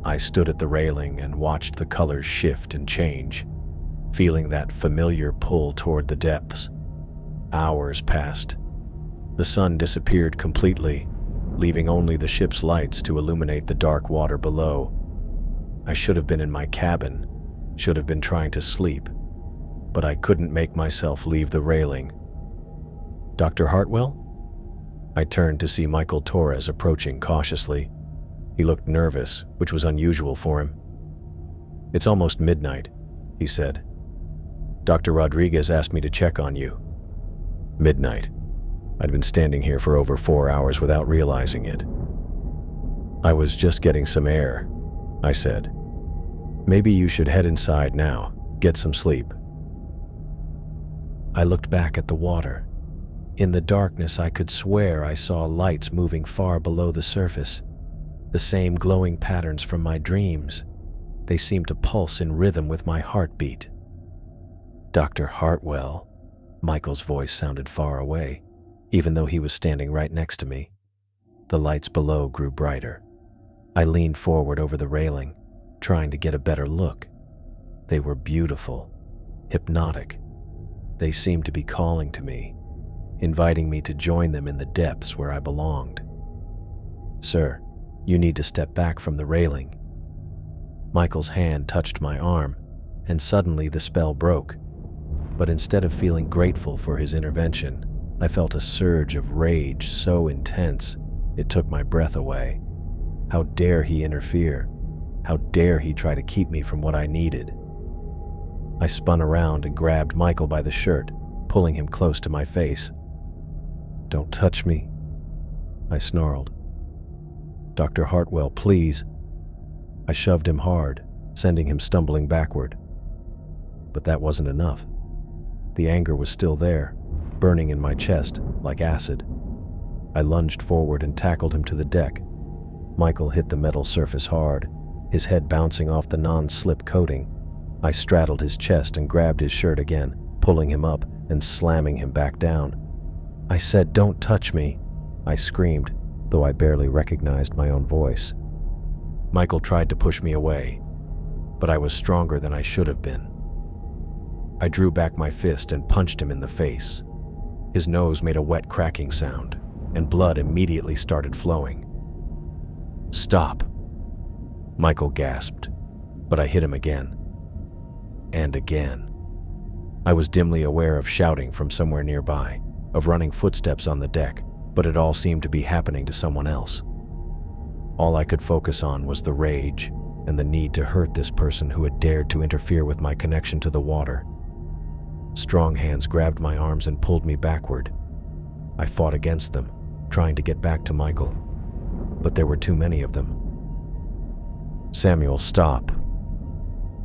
I stood at the railing and watched the colors shift and change, feeling that familiar pull toward the depths. Hours passed. The sun disappeared completely, leaving only the ship's lights to illuminate the dark water below. I should have been in my cabin, should have been trying to sleep, but I couldn't make myself leave the railing. "Dr. Hartwell?" I turned to see Michael Torres approaching cautiously. He looked nervous, which was unusual for him. "It's almost midnight," he said. "Dr. Rodriguez asked me to check on you." Midnight. I'd been standing here for over 4 hours without realizing it. "I was just getting some air," I said. "Maybe you should head inside now, get some sleep." I looked back at the water. In the darkness, I could swear I saw lights moving far below the surface. The same glowing patterns from my dreams. They seemed to pulse in rhythm with my heartbeat. Dr. Hartwell. Michael's voice sounded far away, even though he was standing right next to me. The lights below grew brighter. I leaned forward over the railing, trying to get a better look. They were beautiful, hypnotic. They seemed to be calling to me, inviting me to join them in the depths where I belonged. "Sir, you need to step back from the railing." Michael's hand touched my arm, and suddenly the spell broke. But instead of feeling grateful for his intervention, I felt a surge of rage so intense it took my breath away. How dare he interfere? How dare he try to keep me from what I needed? I spun around and grabbed Michael by the shirt, pulling him close to my face. "Don't touch me," I snarled. "Dr. Hartwell, please." I shoved him hard, sending him stumbling backward. But that wasn't enough. The anger was still there, burning in my chest like acid. I lunged forward and tackled him to the deck. Michael hit the metal surface hard, his head bouncing off the non-slip coating. I straddled his chest and grabbed his shirt again, pulling him up and slamming him back down. "I said, don't touch me," I screamed, though I barely recognized my own voice. Michael tried to push me away, but I was stronger than I should have been. I drew back my fist and punched him in the face. His nose made a wet cracking sound, and blood immediately started flowing. "Stop," Michael gasped, but I hit him again. And again. I was dimly aware of shouting from somewhere nearby, of running footsteps on the deck, but it all seemed to be happening to someone else. All I could focus on was the rage and the need to hurt this person who had dared to interfere with my connection to the water. Strong hands grabbed my arms and pulled me backward. I fought against them, trying to get back to Michael, but there were too many of them. "Samuel, stop."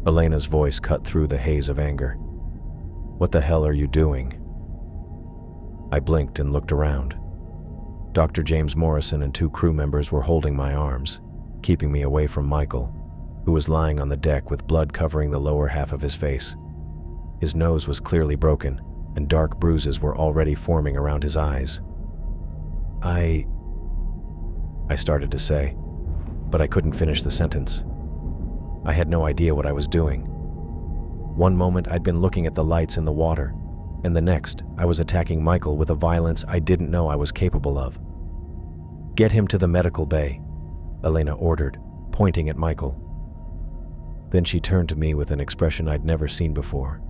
Elena's voice cut through the haze of anger. "What the hell are you doing?" I blinked and looked around. Dr. James Morrison and 2 crew members were holding my arms, keeping me away from Michael, who was lying on the deck with blood covering the lower half of his face. His nose was clearly broken, and dark bruises were already forming around his eyes. I started to say, but I couldn't finish the sentence. I had no idea what I was doing. One moment I'd been looking at the lights in the water, and the next I was attacking Michael with a violence I didn't know I was capable of. "Get him to the medical bay," Elena ordered, pointing at Michael. Then she turned to me with an expression I'd never seen before.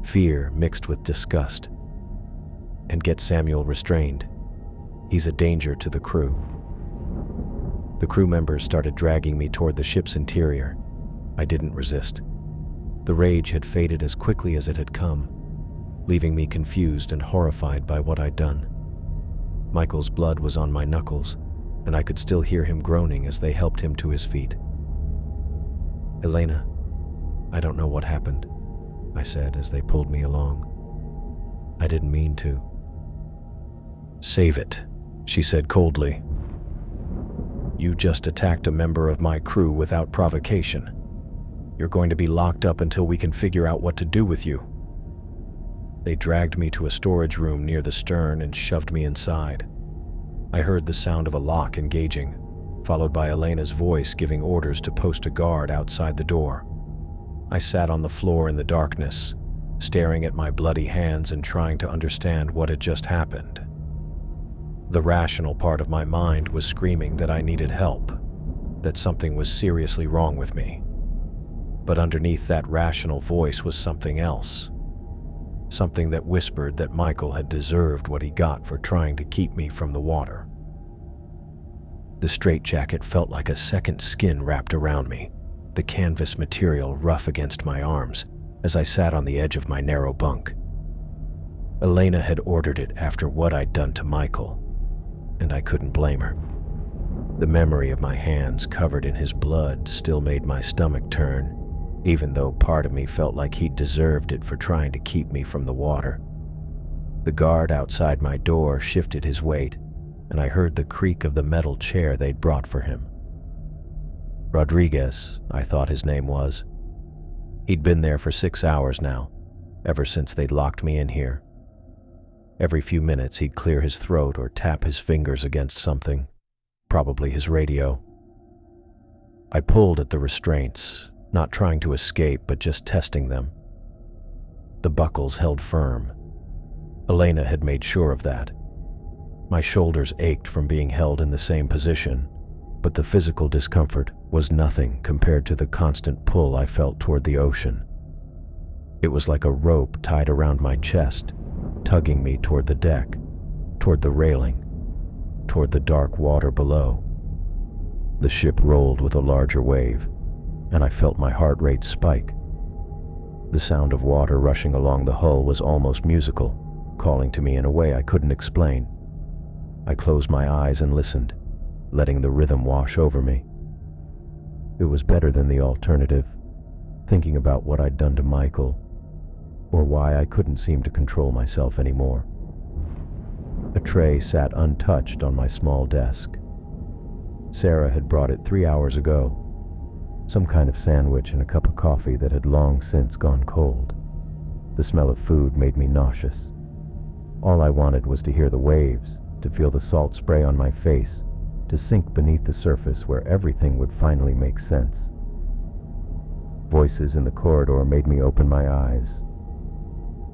Fear mixed with disgust. "And get Samuel restrained. He's a danger to the crew." The crew members started dragging me toward the ship's interior. I didn't resist. The rage had faded as quickly as it had come, leaving me confused and horrified by what I'd done. Michael's blood was on my knuckles, and I could still hear him groaning as they helped him to his feet. "Elena, I don't know what happened," I said as they pulled me along. "I didn't mean to." "Save it," she said coldly. "You just attacked a member of my crew without provocation. You're going to be locked up until we can figure out what to do with you." They dragged me to a storage room near the stern and shoved me inside. I heard the sound of a lock engaging, followed by Elena's voice giving orders to post a guard outside the door. I sat on the floor in the darkness, staring at my bloody hands and trying to understand what had just happened. The rational part of my mind was screaming that I needed help, that something was seriously wrong with me. But underneath that rational voice was something else. Something that whispered that Michael had deserved what he got for trying to keep me from the water. The straitjacket felt like a second skin wrapped around me, the canvas material rough against my arms as I sat on the edge of my narrow bunk. Elena had ordered it after what I'd done to Michael, and I couldn't blame her. The memory of my hands covered in his blood still made my stomach turn, even though part of me felt like he'd deserved it for trying to keep me from the water. The guard outside my door shifted his weight, and I heard the creak of the metal chair they'd brought for him. Rodriguez, I thought his name was. He'd been there for 6 hours now, ever since they'd locked me in here. Every few minutes he'd clear his throat or tap his fingers against something, probably his radio. I pulled at the restraints, not trying to escape but just testing them. The buckles held firm. Elena had made sure of that. My shoulders ached from being held in the same position, but the physical discomfort was nothing compared to the constant pull I felt toward the ocean. It was like a rope tied around my chest, tugging me toward the deck, toward the railing, toward the dark water below. The ship rolled with a larger wave, and I felt my heart rate spike. The sound of water rushing along the hull was almost musical, calling to me in a way I couldn't explain. I closed my eyes and listened, letting the rhythm wash over me. It was better than the alternative, thinking about what I'd done to Michael, or why I couldn't seem to control myself anymore. A tray sat untouched on my small desk. Sarah had brought it 3 hours ago, some kind of sandwich and a cup of coffee that had long since gone cold. The smell of food made me nauseous. All I wanted was to hear the waves, to feel the salt spray on my face, to sink beneath the surface where everything would finally make sense. Voices in the corridor made me open my eyes.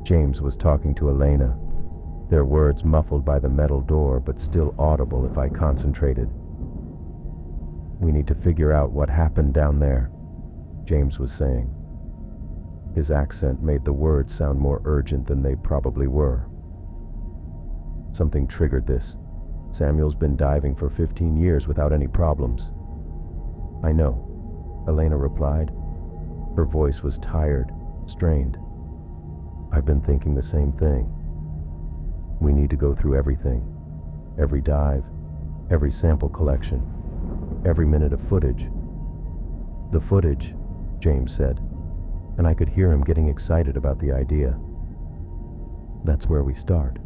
James was talking to Elena, their words muffled by the metal door but still audible if I concentrated. "We need to figure out what happened down there," James was saying. His accent made the words sound more urgent than they probably were. "Something triggered this. Samuel's been diving for 15 years without any problems." "I know," Elena replied. Her voice was tired, strained. "I've been thinking the same thing. We need to go through everything. Every dive, every sample collection, every minute of footage." "The footage," James said, and I could hear him getting excited about the idea. "That's where we start.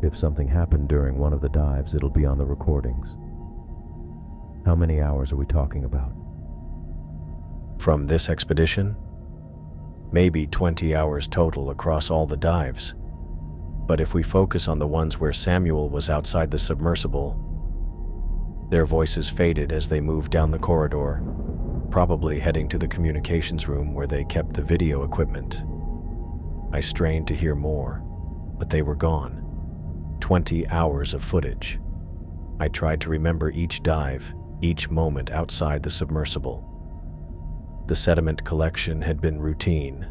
If something happened during one of the dives, it'll be on the recordings." "How many hours are we talking about?" "From this expedition? Maybe 20 hours total across all the dives. But if we focus on the ones where Samuel was outside the submersible..." Their voices faded as they moved down the corridor, probably heading to the communications room where they kept the video equipment. I strained to hear more, but they were gone. 20 hours of footage. I tried to remember each dive, each moment outside the submersible. The sediment collection had been routine,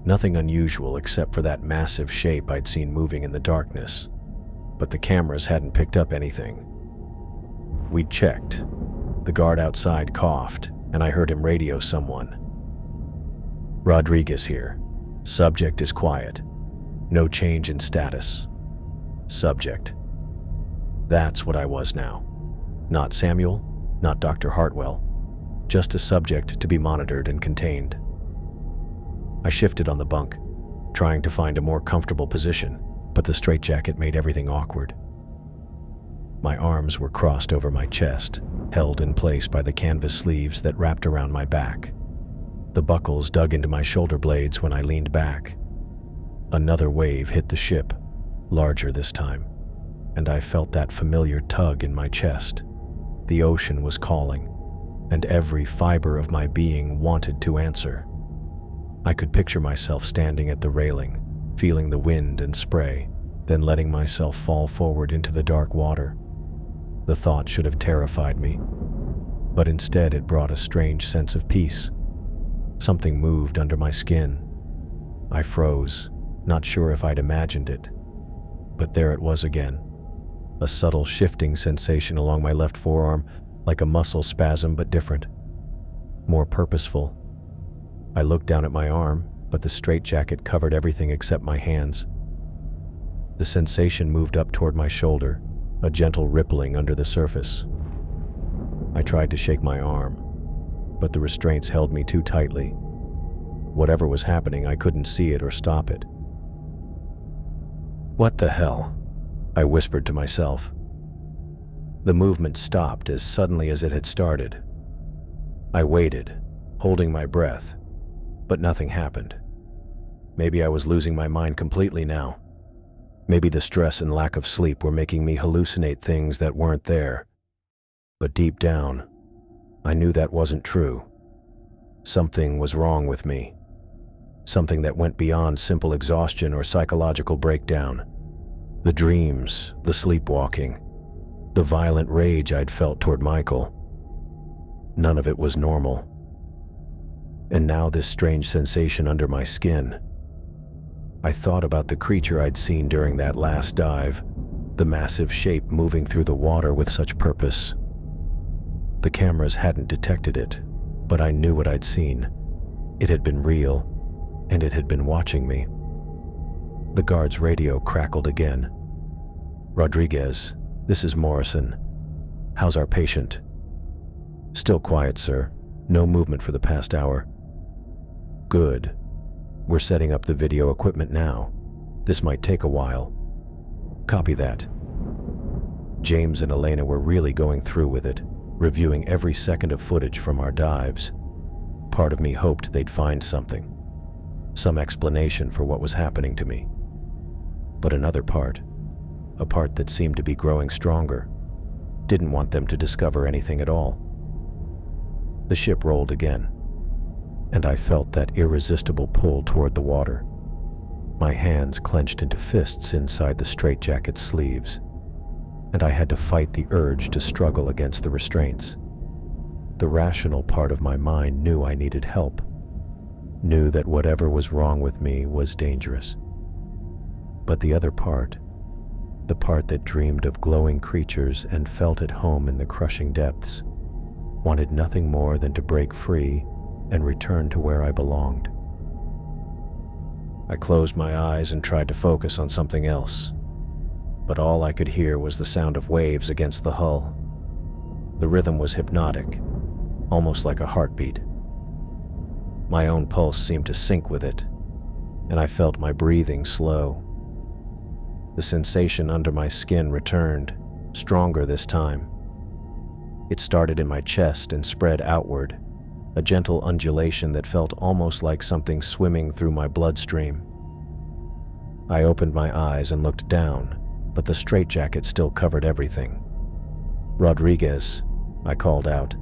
nothing unusual except for that massive shape I'd seen moving in the darkness, but the cameras hadn't picked up anything. We'd checked. The guard outside coughed, and I heard him radio someone. "Rodriguez here. Subject is quiet. No change in status." Subject. That's what I was now. Not Samuel, not Dr. Hartwell, just a subject to be monitored and contained. I shifted on the bunk, trying to find a more comfortable position, but the straitjacket made everything awkward. My arms were crossed over my chest, held in place by the canvas sleeves that wrapped around my back. The buckles dug into my shoulder blades when I leaned back. Another wave hit the ship, larger this time, and I felt that familiar tug in my chest. The ocean was calling, and every fiber of my being wanted to answer. I could picture myself standing at the railing, feeling the wind and spray, then letting myself fall forward into the dark water. The thought should have terrified me, but instead it brought a strange sense of peace. Something moved under my skin. I froze, not sure if I'd imagined it. But there it was again, a subtle shifting sensation along my left forearm, like a muscle spasm but different, more purposeful. I looked down at my arm, but the straitjacket covered everything except my hands. The sensation moved up toward my shoulder, a gentle rippling under the surface. I tried to shake my arm, but the restraints held me too tightly. Whatever was happening, I couldn't see it or stop it. "What the hell?" I whispered to myself. The movement stopped as suddenly as it had started. I waited, holding my breath, but nothing happened. Maybe I was losing my mind completely now. Maybe the stress and lack of sleep were making me hallucinate things that weren't there. But deep down, I knew that wasn't true. Something was wrong with me. Something that went beyond simple exhaustion or psychological breakdown. The dreams, the sleepwalking, the violent rage I'd felt toward Michael. None of it was normal. And now this strange sensation under my skin. I thought about the creature I'd seen during that last dive, the massive shape moving through the water with such purpose. The cameras hadn't detected it, but I knew what I'd seen. It had been real, and it had been watching me. The guard's radio crackled again. "Rodriguez, this is Morrison. How's our patient?" "Still quiet, sir. No movement for the past hour." "Good. We're setting up the video equipment now. This might take a while." "Copy that." James and Elena were really going through with it, reviewing every second of footage from our dives. Part of me hoped they'd find something, some explanation for what was happening to me. But another part, a part that seemed to be growing stronger, didn't want them to discover anything at all. The ship rolled again, and I felt that irresistible pull toward the water. My hands clenched into fists inside the straitjacket's sleeves, and I had to fight the urge to struggle against the restraints. The rational part of my mind knew I needed help, knew that whatever was wrong with me was dangerous. But the other part, the part that dreamed of glowing creatures and felt at home in the crushing depths, wanted nothing more than to break free and return to where I belonged. I closed my eyes and tried to focus on something else, but all I could hear was the sound of waves against the hull. The rhythm was hypnotic, almost like a heartbeat. My own pulse seemed to sync with it, and I felt my breathing slow. The sensation under my skin returned, stronger this time. It started in my chest and spread outward, a gentle undulation that felt almost like something swimming through my bloodstream. I opened my eyes and looked down, but the straitjacket still covered everything. "Rodriguez," I called out,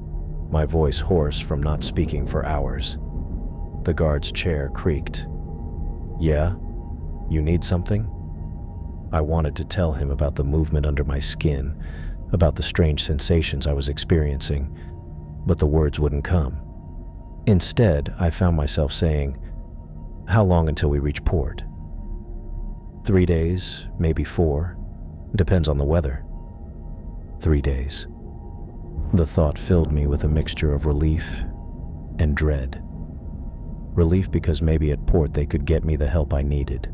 my voice hoarse from not speaking for hours. The guard's chair creaked. "Yeah? You need something?" I wanted to tell him about the movement under my skin, about the strange sensations I was experiencing, but the words wouldn't come. Instead, I found myself saying, "How long until we reach port?" 3 days, maybe 4. Depends on the weather." 3 days. The thought filled me with a mixture of relief and dread. Relief because maybe at port they could get me the help I needed.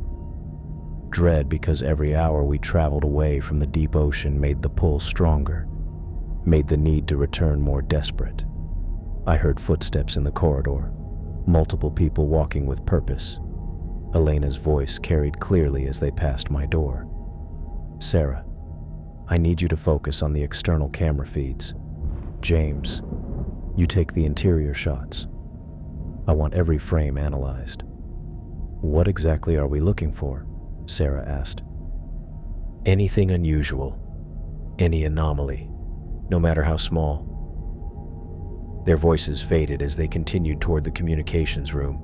Dread because every hour we traveled away from the deep ocean made the pull stronger, made the need to return more desperate. I heard footsteps in the corridor, multiple people walking with purpose. Elena's voice carried clearly as they passed my door. "Sarah, I need you to focus on the external camera feeds. James, you take the interior shots. I want every frame analyzed." "What exactly are we looking for?" Sarah asked. "Anything unusual, any anomaly, no matter how small." Their voices faded as they continued toward the communications room.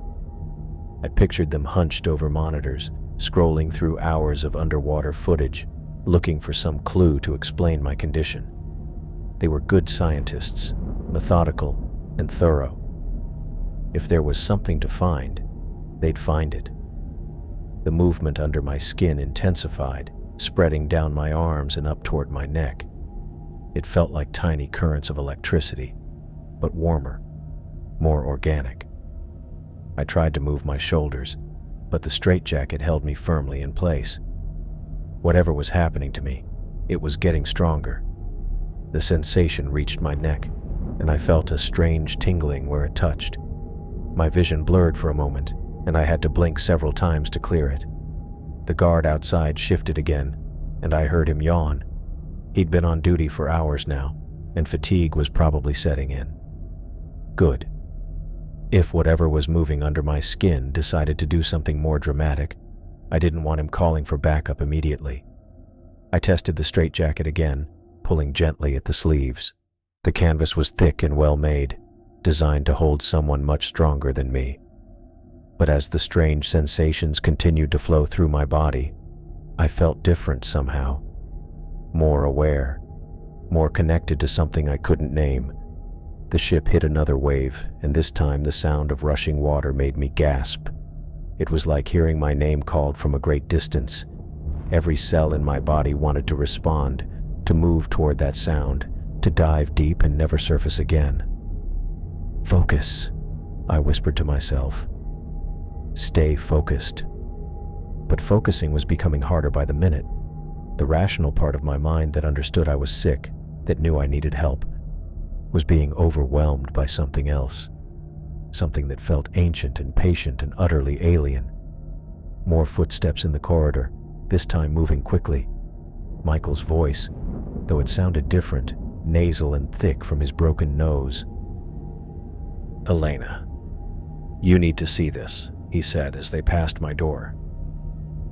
I pictured them hunched over monitors, scrolling through hours of underwater footage, looking for some clue to explain my condition. They were good scientists, methodical and thorough. If there was something to find, they'd find it. The movement under my skin intensified, spreading down my arms and up toward my neck. It felt like tiny currents of electricity, but warmer, more organic. I tried to move my shoulders, but the straitjacket held me firmly in place. Whatever was happening to me, it was getting stronger. The sensation reached my neck, and I felt a strange tingling where it touched. My vision blurred for a moment, and I had to blink several times to clear it. The guard outside shifted again, and I heard him yawn. He'd been on duty for hours now, and fatigue was probably setting in. Good. If whatever was moving under my skin decided to do something more dramatic, I didn't want him calling for backup immediately. I tested the straitjacket again, pulling gently at the sleeves. The canvas was thick and well made, designed to hold someone much stronger than me. But as the strange sensations continued to flow through my body, I felt different somehow. More aware, more connected to something I couldn't name. The ship hit another wave, and this time the sound of rushing water made me gasp. It was like hearing my name called from a great distance. Every cell in my body wanted to respond, to move toward that sound, to dive deep and never surface again. Focus, I whispered to myself. Stay focused. But focusing was becoming harder by the minute. The rational part of my mind that understood I was sick, that knew I needed help, was being overwhelmed by something else. Something that felt ancient and patient and utterly alien. More footsteps in the corridor, this time moving quickly. Michael's voice, though it sounded different, nasal and thick from his broken nose. "Elena, you need to see this," he said as they passed my door.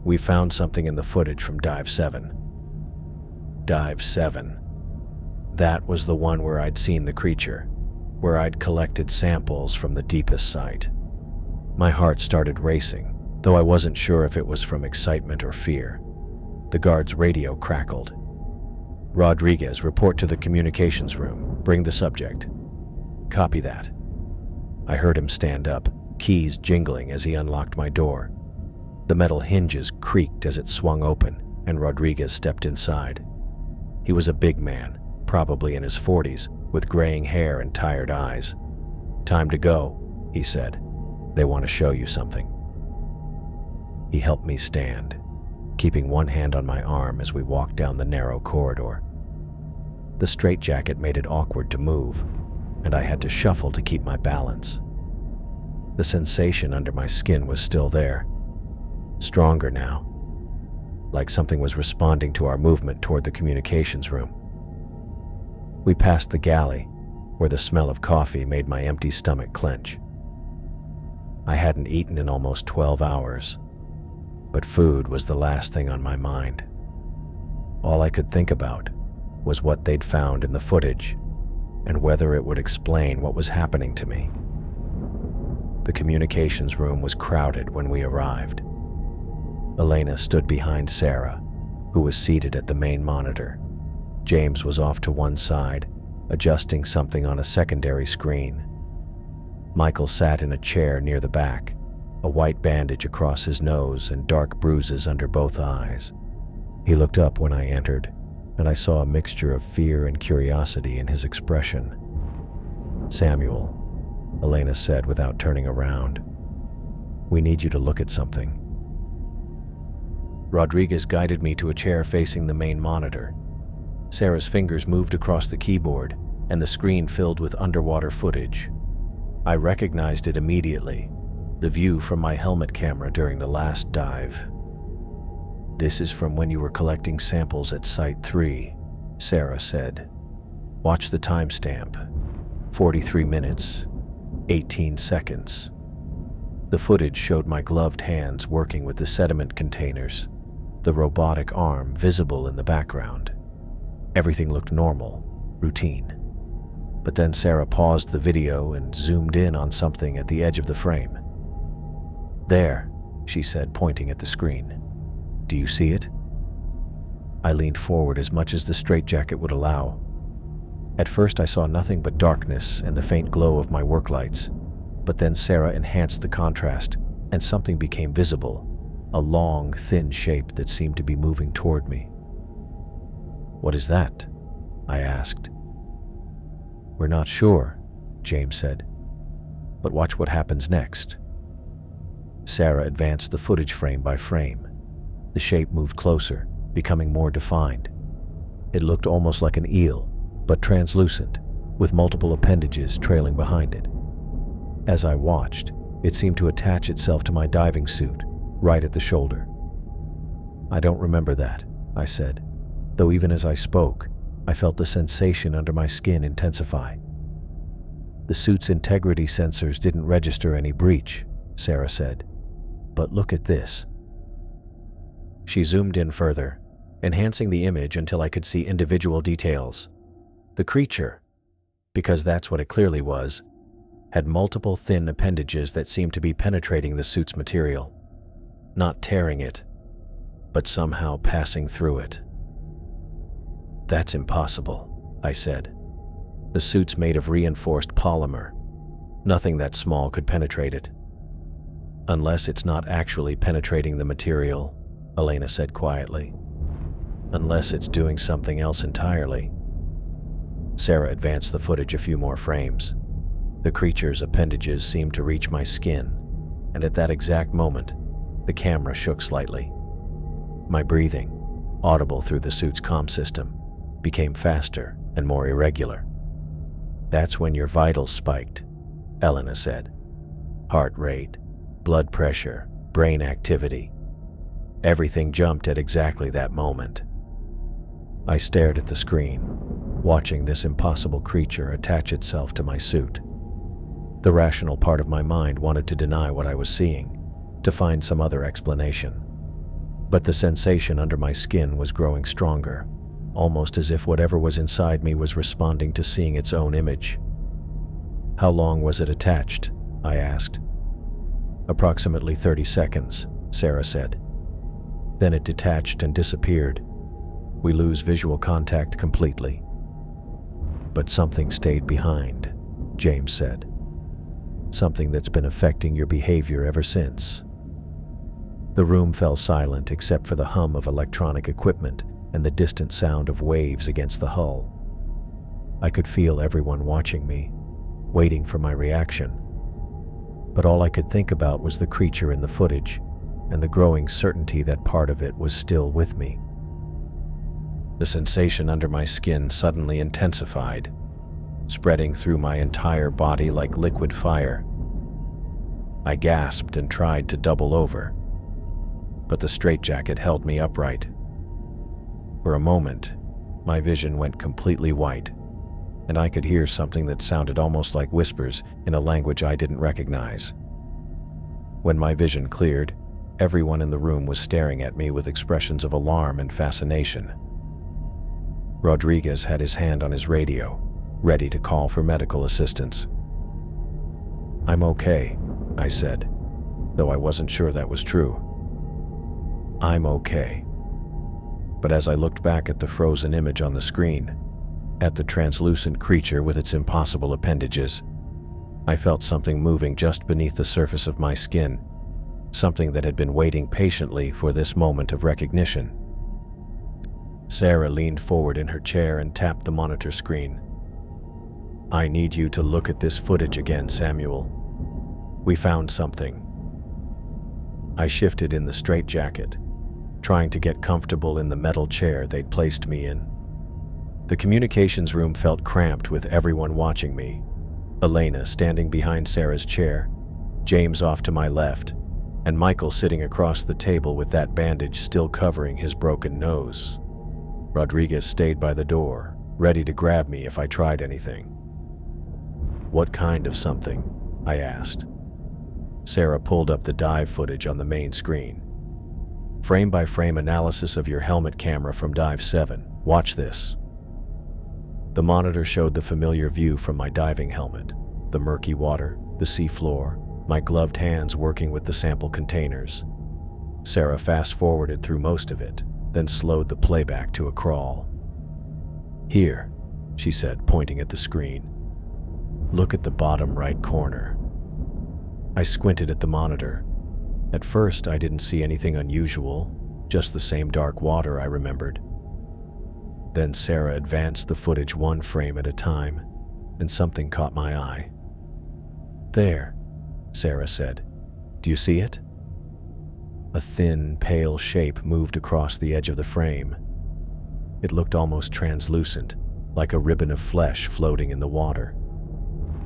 "We found something in the footage from Dive 7. Dive 7. That was the one where I'd seen the creature, where I'd collected samples from the deepest site." My heart started racing, though I wasn't sure if it was from excitement or fear. The guard's radio crackled. "Rodriguez, report to the communications room. Bring the subject." "Copy that." I heard him stand up, keys jingling as he unlocked my door. The metal hinges creaked as it swung open, and Rodriguez stepped inside. He was a big man, probably in his 40s, with graying hair and tired eyes. "Time to go," he said. "They want to show you something." He helped me stand, keeping one hand on my arm as we walked down the narrow corridor. The straitjacket made it awkward to move, and I had to shuffle to keep my balance. The sensation under my skin was still there, stronger now, like something was responding to our movement toward the communications room. We passed the galley, where the smell of coffee made my empty stomach clench. I hadn't eaten in almost 12 hours, but food was the last thing on my mind. All I could think about was what they'd found in the footage, and whether it would explain what was happening to me. The communications room was crowded when we arrived. Elena stood behind Sarah, who was seated at the main monitor. James was off to one side, adjusting something on a secondary screen. Michael sat in a chair near the back, a white bandage across his nose and dark bruises under both eyes. He looked up when I entered, and I saw a mixture of fear and curiosity in his expression. "Samuel," Elena said without turning around, "we need you to look at something." Rodriguez guided me to a chair facing the main monitor. Sarah's fingers moved across the keyboard, and the screen filled with underwater footage. I recognized it immediately, the view from my helmet camera during the last dive. "This is from when you were collecting samples at Site 3, Sarah said. "Watch the timestamp. 43 minutes, 18 seconds. The footage showed my gloved hands working with the sediment containers, the robotic arm visible in the background. Everything looked normal, routine. But then Sarah paused the video and zoomed in on something at the edge of the frame. "There," she said, pointing at the screen. "Do you see it?" I leaned forward as much as the straitjacket would allow. At first I saw nothing but darkness and the faint glow of my work lights, but then Sarah enhanced the contrast, and something became visible, a long, thin shape that seemed to be moving toward me. "What is that?" I asked. "We're not sure," James said, "but watch what happens next." Sarah advanced the footage frame by frame. The shape moved closer, becoming more defined. It looked almost like an eel, but translucent, with multiple appendages trailing behind it. As I watched, it seemed to attach itself to my diving suit, right at the shoulder. "I don't remember that," I said, though even as I spoke, I felt the sensation under my skin intensify. The suit's integrity sensors didn't register any breach, Sarah said. But look at this. She zoomed in further, enhancing the image until I could see individual details. The creature, because that's what it clearly was, had multiple thin appendages that seemed to be penetrating the suit's material. Not tearing it, but somehow passing through it. That's impossible, I said. The suit's made of reinforced polymer. Nothing that small could penetrate it. Unless it's not actually penetrating the material, Elena said quietly. Unless it's doing something else entirely. Sarah advanced the footage a few more frames. The creature's appendages seemed to reach my skin, and at that exact moment, the camera shook slightly. My breathing, audible through the suit's comm system, became faster and more irregular. That's when your vitals spiked, Elena said. Heart rate, blood pressure, brain activity. Everything jumped at exactly that moment. I stared at the screen, watching this impossible creature attach itself to my suit. The rational part of my mind wanted to deny what I was seeing, to find some other explanation. But the sensation under my skin was growing stronger, almost as if whatever was inside me was responding to seeing its own image. How long was it attached? I asked. Approximately 30 seconds, Sarah said. Then it detached and disappeared. We lose visual contact completely. But something stayed behind, James said. Something that's been affecting your behavior ever since. The room fell silent except for the hum of electronic equipment and the distant sound of waves against the hull. I could feel everyone watching me, waiting for my reaction. But all I could think about was the creature in the footage and the growing certainty that part of it was still with me. The sensation under my skin suddenly intensified, spreading through my entire body like liquid fire. I gasped and tried to double over, but the straitjacket held me upright. For a moment, my vision went completely white, and I could hear something that sounded almost like whispers in a language I didn't recognize. When my vision cleared, everyone in the room was staring at me with expressions of alarm and fascination. Rodriguez had his hand on his radio, ready to call for medical assistance. I'm okay, I said, though I wasn't sure that was true. I'm okay. But as I looked back at the frozen image on the screen, at the translucent creature with its impossible appendages, I felt something moving just beneath the surface of my skin, something that had been waiting patiently for this moment of recognition. Sarah leaned forward in her chair and tapped the monitor screen. I need you to look at this footage again, Samuel. We found something. I shifted in the straitjacket, trying to get comfortable in the metal chair they'd placed me in. The communications room felt cramped with everyone watching me. Elena standing behind Sarah's chair, James off to my left, and Michael sitting across the table with that bandage still covering his broken nose. Rodriguez stayed by the door, ready to grab me if I tried anything. What kind of something? I asked. Sarah pulled up the dive footage on the main screen. Frame-by-frame analysis of your helmet camera from Dive 7. Watch this. The monitor showed the familiar view from my diving helmet, the murky water, the seafloor, my gloved hands working with the sample containers. Sarah fast-forwarded through most of it, then slowed the playback to a crawl. Here, she said, pointing at the screen. Look at the bottom right corner. I squinted at the monitor. At first, I didn't see anything unusual, just the same dark water I remembered. Then Sarah advanced the footage one frame at a time, and something caught my eye. There, Sarah said. Do you see it? A thin, pale shape moved across the edge of the frame. It looked almost translucent, like a ribbon of flesh floating in the water.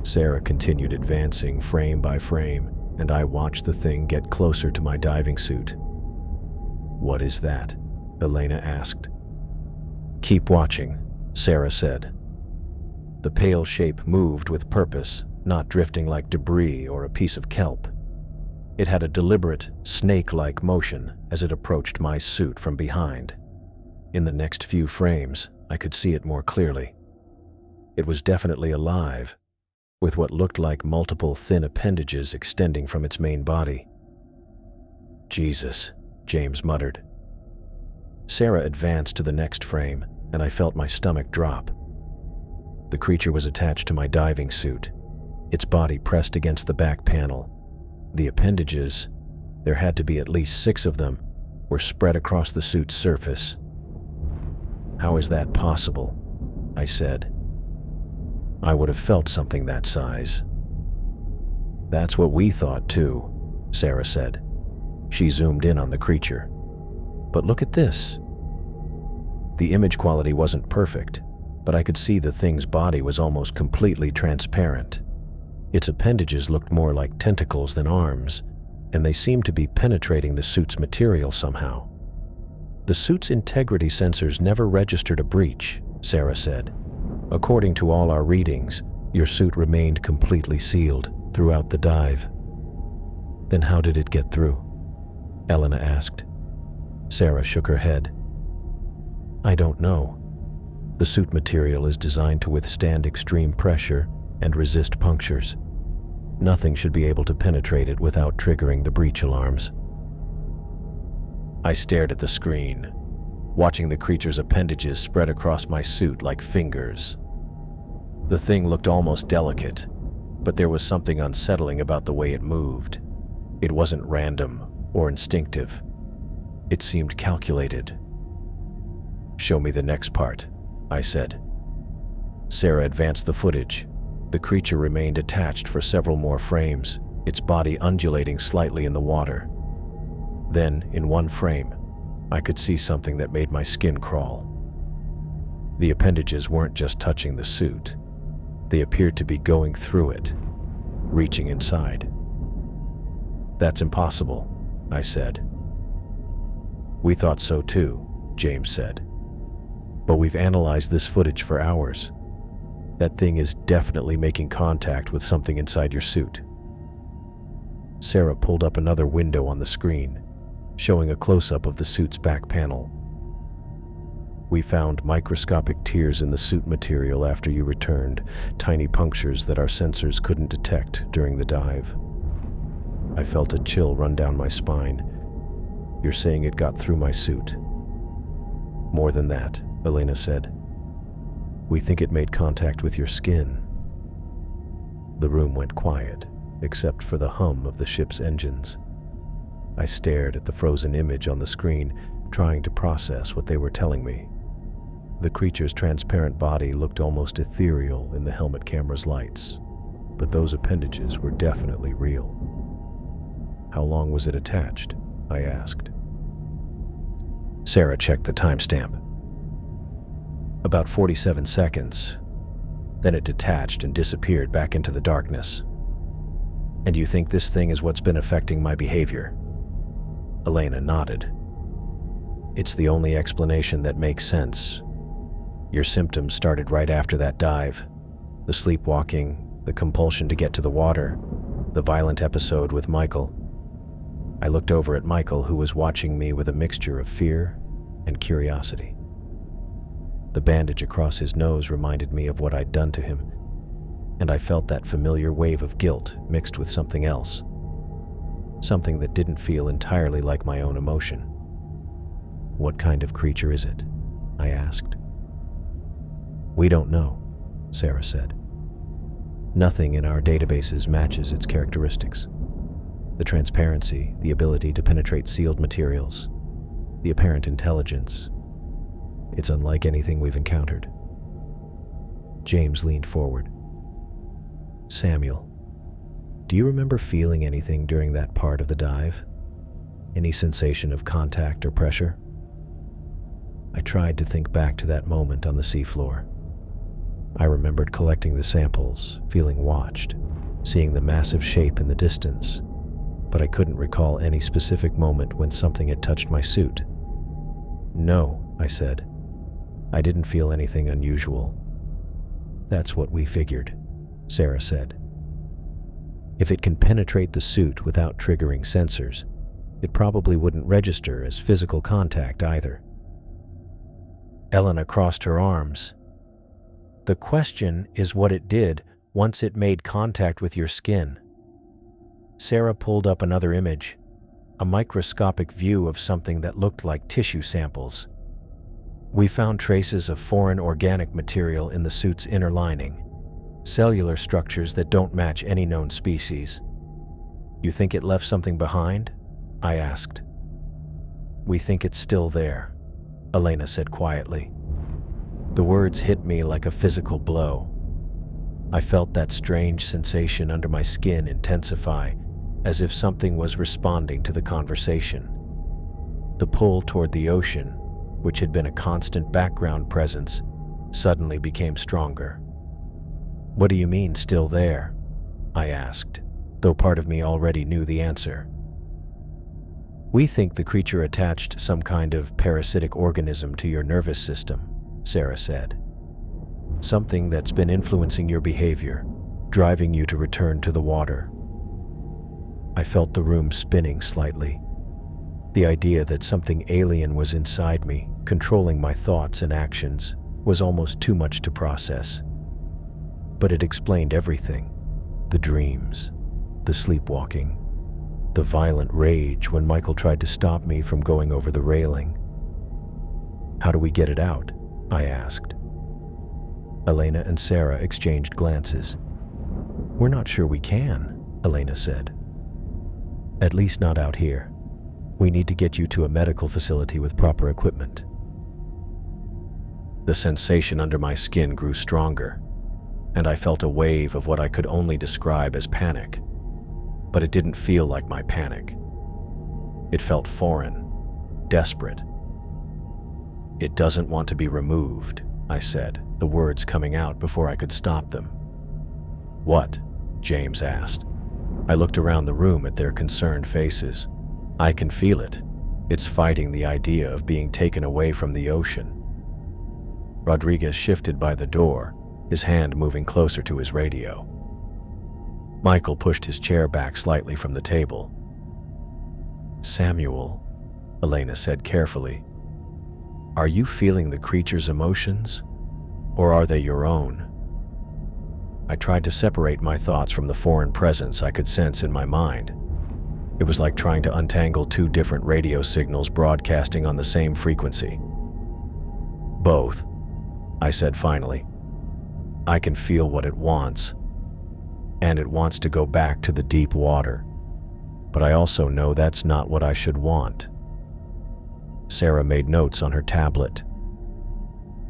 Sarah continued advancing frame by frame, and I watched the thing get closer to my diving suit. What is that? Elena asked. Keep watching, Sarah said. The pale shape moved with purpose, not drifting like debris or a piece of kelp. It had a deliberate, snake-like motion as it approached my suit from behind. In the next few frames, I could see it more clearly. It was definitely alive, with what looked like multiple thin appendages extending from its main body. "Jesus," James muttered. Sarah advanced to the next frame, and I felt my stomach drop. The creature was attached to my diving suit, its body pressed against the back panel. The appendages, there had to be at least 6 of them, were spread across the suit's surface. "How is that possible?" I said. "I would have felt something that size." "That's what we thought too," Sarah said. She zoomed in on the creature. "But look at this." The image quality wasn't perfect, but I could see the thing's body was almost completely transparent. Its appendages looked more like tentacles than arms, and they seemed to be penetrating the suit's material somehow. "The suit's integrity sensors never registered a breach," Sarah said. "According to all our readings, your suit remained completely sealed throughout the dive." "Then how did it get through?" Elena asked. Sarah shook her head. "I don't know. The suit material is designed to withstand extreme pressure and resist punctures. Nothing should be able to penetrate it without triggering the breach alarms." I stared at the screen, watching the creature's appendages spread across my suit like fingers. The thing looked almost delicate, but there was something unsettling about the way it moved. It wasn't random or instinctive. It seemed calculated. "Show me the next part," I said. Sarah advanced the footage. The creature remained attached for several more frames, its body undulating slightly in the water. Then, in one frame, I could see something that made my skin crawl. The appendages weren't just touching the suit. They appeared to be going through it, reaching inside. "That's impossible," I said. "We thought so too," James said. "But we've analyzed this footage for hours. That thing is definitely making contact with something inside your suit." Sarah pulled up another window on the screen, showing a close-up of the suit's back panel. "We found microscopic tears in the suit material after you returned, tiny punctures that our sensors couldn't detect during the dive." I felt a chill run down my spine. "You're saying it got through my suit?" "More than that," Elena said. "We think it made contact with your skin." The room went quiet, except for the hum of the ship's engines. I stared at the frozen image on the screen, trying to process what they were telling me. The creature's transparent body looked almost ethereal in the helmet camera's lights, but those appendages were definitely real. "How long was it attached?" I asked. Sarah checked the timestamp. "About 47 seconds. Then it detached and disappeared back into the darkness." "And you think this thing is what's been affecting my behavior?" Elena nodded. "It's the only explanation that makes sense. Your symptoms started right after that dive. The sleepwalking, the compulsion to get to the water, the violent episode with Michael." I looked over at Michael, who was watching me with a mixture of fear and curiosity. The bandage across his nose reminded me of what I'd done to him, and I felt that familiar wave of guilt mixed with something else. Something that didn't feel entirely like my own emotion. "What kind of creature is it?" I asked. "We don't know," Sarah said. "Nothing in our databases matches its characteristics. The transparency, the ability to penetrate sealed materials, the apparent intelligence. It's unlike anything we've encountered." James leaned forward. "Samuel, do you remember feeling anything during that part of the dive? Any sensation of contact or pressure?" I tried to think back to that moment on the seafloor. I remembered collecting the samples, feeling watched, seeing the massive shape in the distance, but I couldn't recall any specific moment when something had touched my suit. "No," I said. "I didn't feel anything unusual." "That's what we figured," Sarah said. If it can penetrate the suit without triggering sensors, it probably wouldn't register as physical contact either. Elena crossed her arms. The question is what it did once it made contact with your skin. Sarah pulled up another image, a microscopic view of something that looked like tissue samples. We found traces of foreign organic material in the suit's inner lining, cellular structures that don't match any known species. You think it left something behind? I asked. We think it's still there, Elena said quietly. The words hit me like a physical blow. I felt that strange sensation under my skin intensify, as if something was responding to the conversation. The pull toward the ocean, which had been a constant background presence, suddenly became stronger. What do you mean, still there? I asked, though part of me already knew the answer. We think the creature attached some kind of parasitic organism to your nervous system, Sarah said. Something that's been influencing your behavior, driving you to return to the water. I felt the room spinning slightly. The idea that something alien was inside me, controlling my thoughts and actions, was almost too much to process. But it explained everything. The dreams, the sleepwalking, the violent rage when Michael tried to stop me from going over the railing. How do we get it out? I asked. Elena and Sarah exchanged glances. We're not sure we can, Elena said. At least not out here. We need to get you to a medical facility with proper equipment. The sensation under my skin grew stronger, and I felt a wave of what I could only describe as panic. But it didn't feel like my panic. It felt foreign, desperate. It doesn't want to be removed, I said, the words coming out before I could stop them. What? James asked. I looked around the room at their concerned faces. I can feel it. It's fighting the idea of being taken away from the ocean. Rodriguez shifted by the door, his hand moving closer to his radio. Michael pushed his chair back slightly from the table. Samuel, Elena said carefully, are you feeling the creature's emotions, or are they your own? I tried to separate my thoughts from the foreign presence I could sense in my mind. It was like trying to untangle two different radio signals broadcasting on the same frequency. Both, I said finally. I can feel what it wants, and it wants to go back to the deep water. But I also know that's not what I should want. Sarah made notes on her tablet.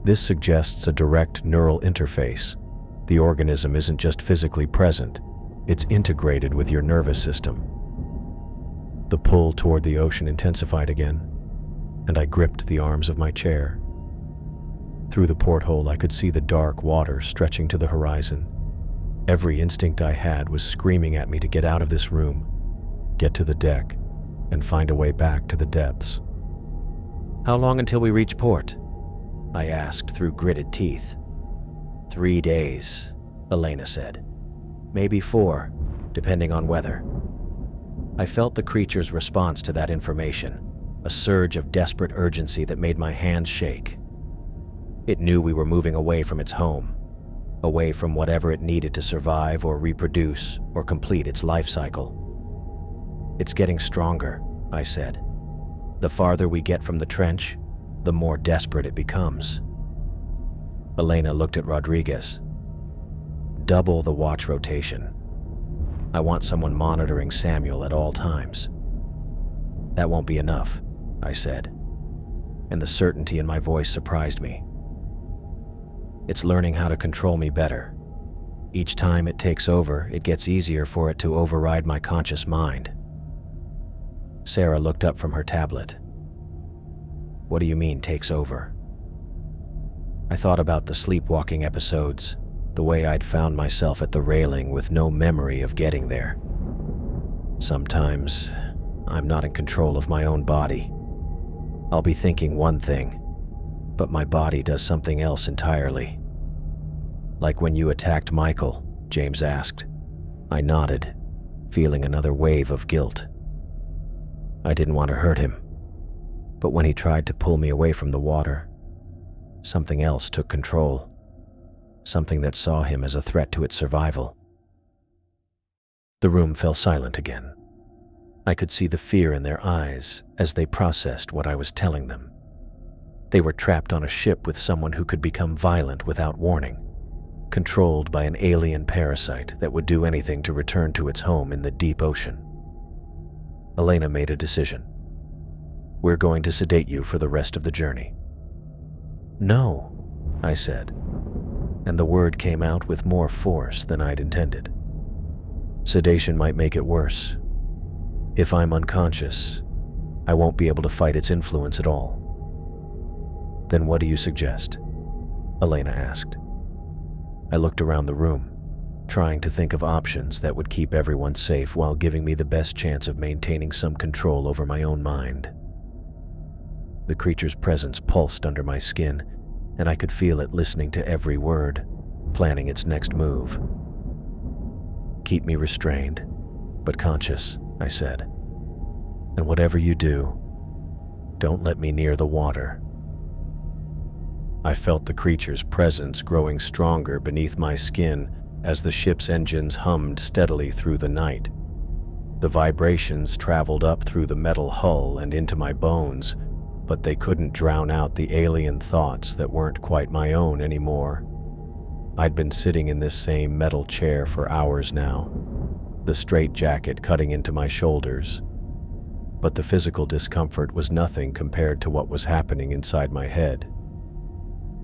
This suggests a direct neural interface. The organism isn't just physically present, it's integrated with your nervous system. The pull toward the ocean intensified again, and I gripped the arms of my chair. Through the porthole, I could see the dark water stretching to the horizon. Every instinct I had was screaming at me to get out of this room, get to the deck, and find a way back to the depths. How long until we reach port? I asked through gritted teeth. 3 days, Elena said. Maybe 4, depending on weather. I felt the creature's response to that information, a surge of desperate urgency that made my hands shake. It knew we were moving away from its home, away from whatever it needed to survive or reproduce or complete its life cycle. It's getting stronger, I said. The farther we get from the trench, the more desperate it becomes. Elena looked at Rodriguez. Double the watch rotation. I want someone monitoring Samuel at all times. That won't be enough, I said, and the certainty in my voice surprised me. It's learning how to control me better. Each time it takes over, it gets easier for it to override my conscious mind. Sarah looked up from her tablet. What do you mean, takes over? I thought about the sleepwalking episodes, the way I'd found myself at the railing with no memory of getting there. Sometimes, I'm not in control of my own body. I'll be thinking one thing, but my body does something else entirely. Like when you attacked Michael, James asked. I nodded. feeling another wave of guilt. I didn't want to hurt him, but when he tried to pull me away from the water, something else took control, something that saw him as a threat to its survival. The room fell silent again. I could see the fear in their eyes as they processed what I was telling them. They were trapped on a ship with someone who could become violent without warning, controlled by an alien parasite that would do anything to return to its home in the deep ocean. Elena made a decision. "We're going to sedate you for the rest of the journey." "No," I said, and the word came out with more force than I'd intended. "Sedation might make it worse. If I'm unconscious, I won't be able to fight its influence at all." "Then what do you suggest?" Elena asked. I looked around the room, trying to think of options that would keep everyone safe while giving me the best chance of maintaining some control over my own mind. The creature's presence pulsed under my skin, and I could feel it listening to every word, planning its next move. "Keep me restrained, but conscious," I said. "And whatever you do, don't let me near the water." I felt the creature's presence growing stronger beneath my skin as the ship's engines hummed steadily through the night. The vibrations traveled up through the metal hull and into my bones, but they couldn't drown out the alien thoughts that weren't quite my own anymore. I'd been sitting in this same metal chair for hours now, the straitjacket cutting into my shoulders. But the physical discomfort was nothing compared to what was happening inside my head.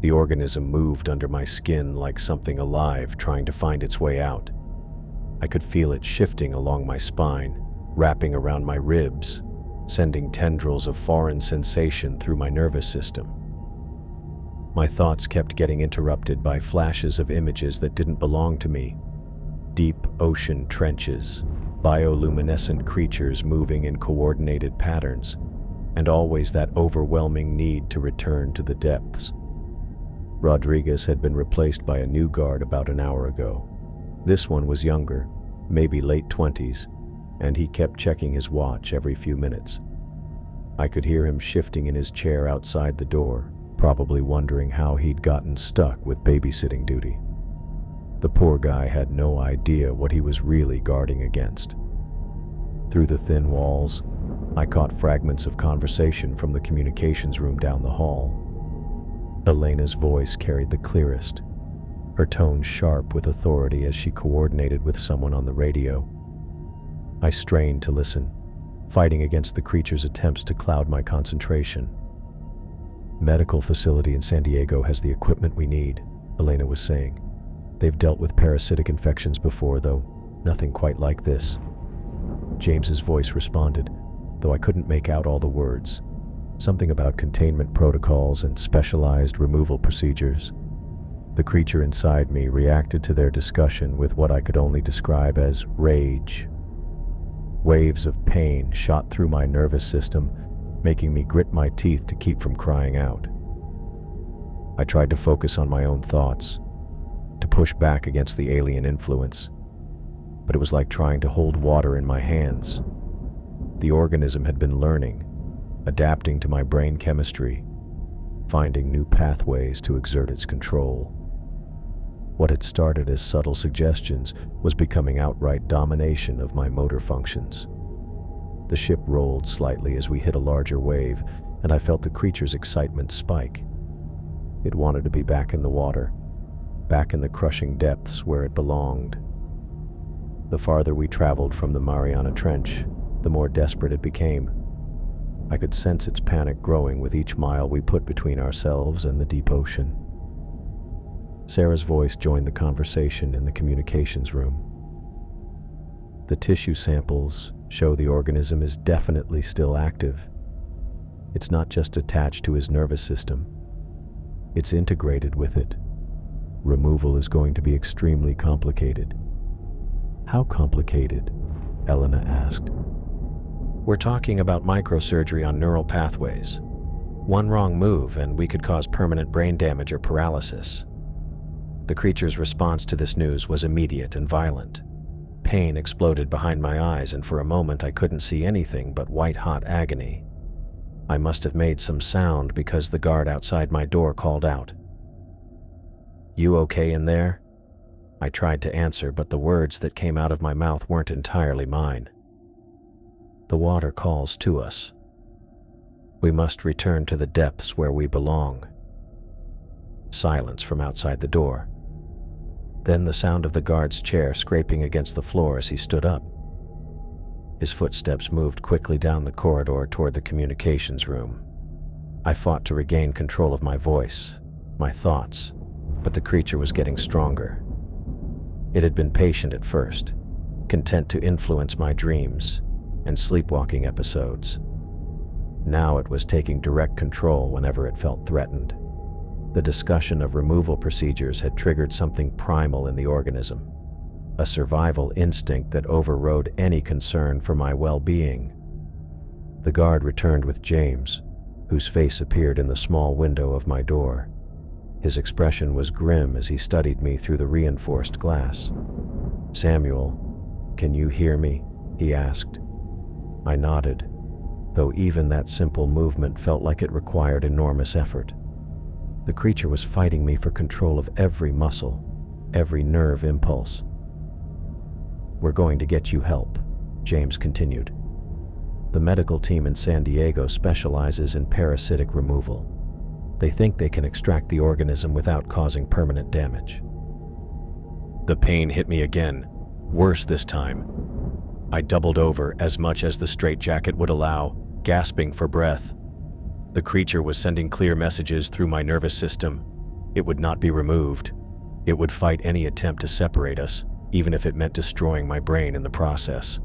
The organism moved under my skin like something alive trying to find its way out. I could feel it shifting along my spine, wrapping around my ribs, sending tendrils of foreign sensation through my nervous system. My thoughts kept getting interrupted by flashes of images that didn't belong to me. Deep ocean trenches, bioluminescent creatures moving in coordinated patterns, and always that overwhelming need to return to the depths. Rodriguez had been replaced by a new guard about an hour ago. This one was younger, maybe late 20s, and he kept checking his watch every few minutes. I could hear him shifting in his chair outside the door, probably wondering how he'd gotten stuck with babysitting duty. The poor guy had no idea what he was really guarding against. Through the thin walls, I caught fragments of conversation from the communications room down the hall. Elena's voice carried the clearest, her tone sharp with authority as she coordinated with someone on the radio. I strained to listen, fighting against the creature's attempts to cloud my concentration. "Medical facility in San Diego has the equipment we need," Elena was saying. "They've dealt with parasitic infections before, though nothing quite like this." James's voice responded, though I couldn't make out all the words. Something about containment protocols and specialized removal procedures. The creature inside me reacted to their discussion with what I could only describe as rage. Waves of pain shot through my nervous system, making me grit my teeth to keep from crying out. I tried to focus on my own thoughts, to push back against the alien influence, but it was like trying to hold water in my hands. The organism had been learning, adapting to my brain chemistry, finding new pathways to exert its control. What had started as subtle suggestions was becoming outright domination of my motor functions. The ship rolled slightly as we hit a larger wave, and I felt the creature's excitement spike. It wanted to be back in the water, back in the crushing depths where it belonged. The farther we traveled from the Mariana Trench, the more desperate it became. I could sense its panic growing with each mile we put between ourselves and the deep ocean. Sarah's voice joined the conversation in the communications room. "The tissue samples show the organism is definitely still active. It's not just attached to his nervous system. It's integrated with it. Removal is going to be extremely complicated." "How complicated?" Elena asked. "We're talking about microsurgery on neural pathways. One wrong move and we could cause permanent brain damage or paralysis." The creature's response to this news was immediate and violent. Pain exploded behind my eyes, and for a moment I couldn't see anything but white-hot agony. I must have made some sound because the guard outside my door called out. "You okay in there?" I tried to answer, but the words that came out of my mouth weren't entirely mine. "The water calls to us. We must return to the depths where we belong." Silence from outside the door. Then the sound of the guard's chair scraping against the floor as he stood up. His footsteps moved quickly down the corridor toward the communications room. I fought to regain control of my voice, my thoughts, but the creature was getting stronger. It had been patient at first, content to influence my dreams and sleepwalking episodes. Now it was taking direct control whenever it felt threatened. The discussion of removal procedures had triggered something primal in the organism, a survival instinct that overrode any concern for my well-being. The guard returned with James, whose face appeared in the small window of my door. His expression was grim as he studied me through the reinforced glass. "Samuel, can you hear me?" he asked. I nodded, though even that simple movement felt like it required enormous effort. The creature was fighting me for control of every muscle, every nerve impulse. "We're going to get you help," James continued. "The medical team in San Diego specializes in parasitic removal. They think they can extract the organism without causing permanent damage." The pain hit me again, worse this time. I doubled over as much as the straitjacket would allow, gasping for breath. The creature was sending clear messages through my nervous system. It would not be removed. It would fight any attempt to separate us, even if it meant destroying my brain in the process.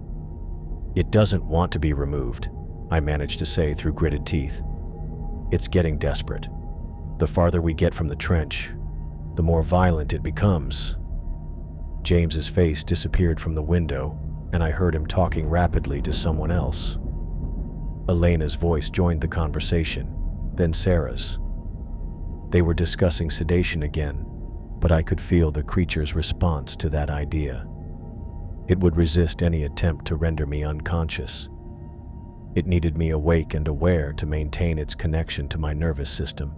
"It doesn't want to be removed," I managed to say through gritted teeth. "It's getting desperate. The farther we get from the trench, the more violent it becomes." James's face disappeared from the window, and I heard him talking rapidly to someone else. Elena's voice joined the conversation, then Sarah's. They were discussing sedation again, but I could feel the creature's response to that idea. It would resist any attempt to render me unconscious. It needed me awake and aware to maintain its connection to my nervous system.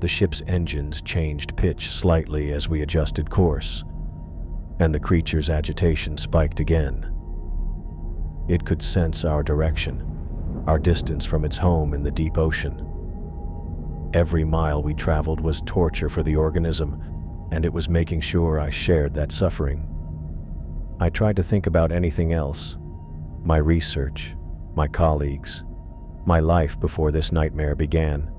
The ship's engines changed pitch slightly as we adjusted course, and the creature's agitation spiked again. It could sense our direction, our distance from its home in the deep ocean. Every mile we traveled was torture for the organism, and it was making sure I shared that suffering. I tried to think about anything else, my research, my colleagues, my life before this nightmare began.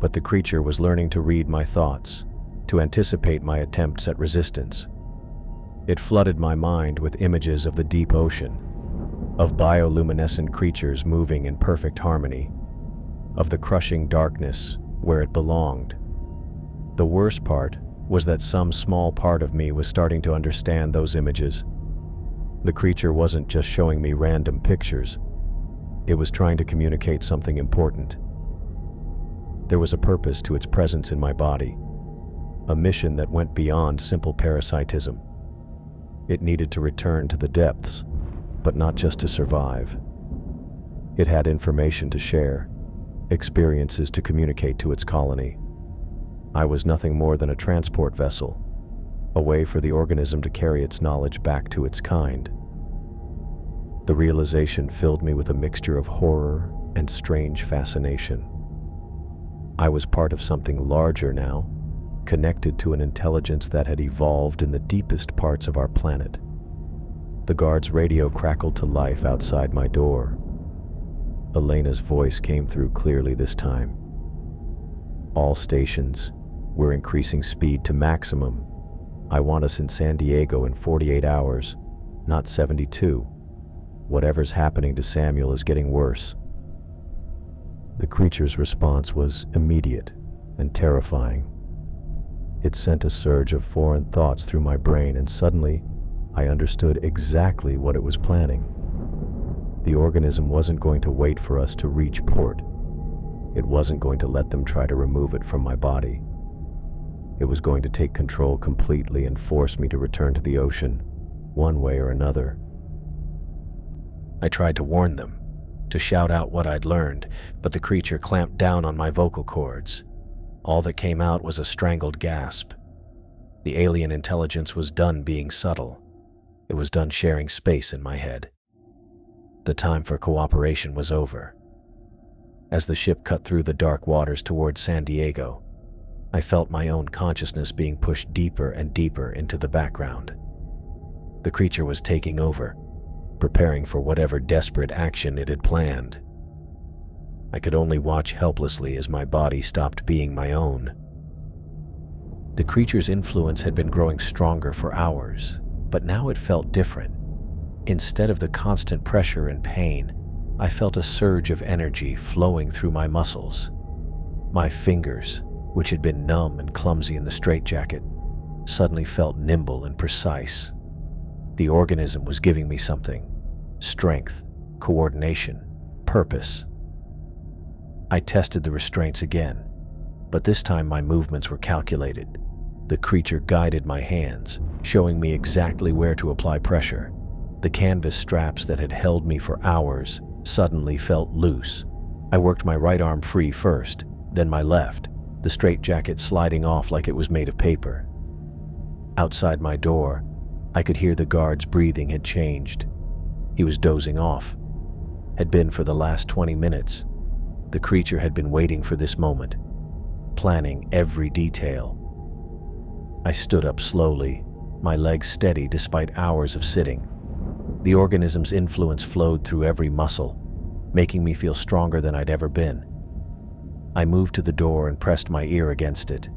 But the creature was learning to read my thoughts, to anticipate my attempts at resistance. It flooded my mind with images of the deep ocean, of bioluminescent creatures moving in perfect harmony, of the crushing darkness where it belonged. The worst part was that some small part of me was starting to understand those images. The creature wasn't just showing me random pictures. It was trying to communicate something important. There was a purpose to its presence in my body, a mission that went beyond simple parasitism. It needed to return to the depths, but not just to survive. It had information to share, experiences to communicate to its colony. I was nothing more than a transport vessel, a way for the organism to carry its knowledge back to its kind. The realization filled me with a mixture of horror and strange fascination. I was part of something larger now, connected to an intelligence that had evolved in the deepest parts of our planet. The guard's radio crackled to life outside my door. Elena's voice came through clearly this time. "All stations, we're increasing speed to maximum. I want us in San Diego in 48 hours, not 72. Whatever's happening to Samuel is getting worse." The creature's response was immediate and terrifying. It sent a surge of foreign thoughts through my brain, and suddenly I understood exactly what it was planning. The organism wasn't going to wait for us to reach port. It wasn't going to let them try to remove it from my body. It was going to take control completely and force me to return to the ocean, one way or another. I tried to warn them, to shout out what I'd learned, but the creature clamped down on my vocal cords. All that came out was a strangled gasp. The alien intelligence was done being subtle. It was done sharing space in my head. The time for cooperation was over. As the ship cut through the dark waters towards San Diego, I felt my own consciousness being pushed deeper and deeper into the background. The creature was taking over, preparing for whatever desperate action it had planned. I could only watch helplessly as my body stopped being my own. The creature's influence had been growing stronger for hours, but now it felt different. Instead of the constant pressure and pain, I felt a surge of energy flowing through my muscles. My fingers, which had been numb and clumsy in the straitjacket, suddenly felt nimble and precise. The organism was giving me something: strength, coordination, purpose. I tested the restraints again, but this time my movements were calculated. The creature guided my hands, showing me exactly where to apply pressure. The canvas straps that had held me for hours suddenly felt loose. I worked my right arm free first, then my left, the straitjacket sliding off like it was made of paper. Outside my door, I could hear the guard's breathing had changed. He was dozing off. Had been for the last 20 minutes. The creature had been waiting for this moment, planning every detail. I stood up slowly, my legs steady despite hours of sitting. The organism's influence flowed through every muscle, making me feel stronger than I'd ever been. I moved to the door and pressed my ear against it.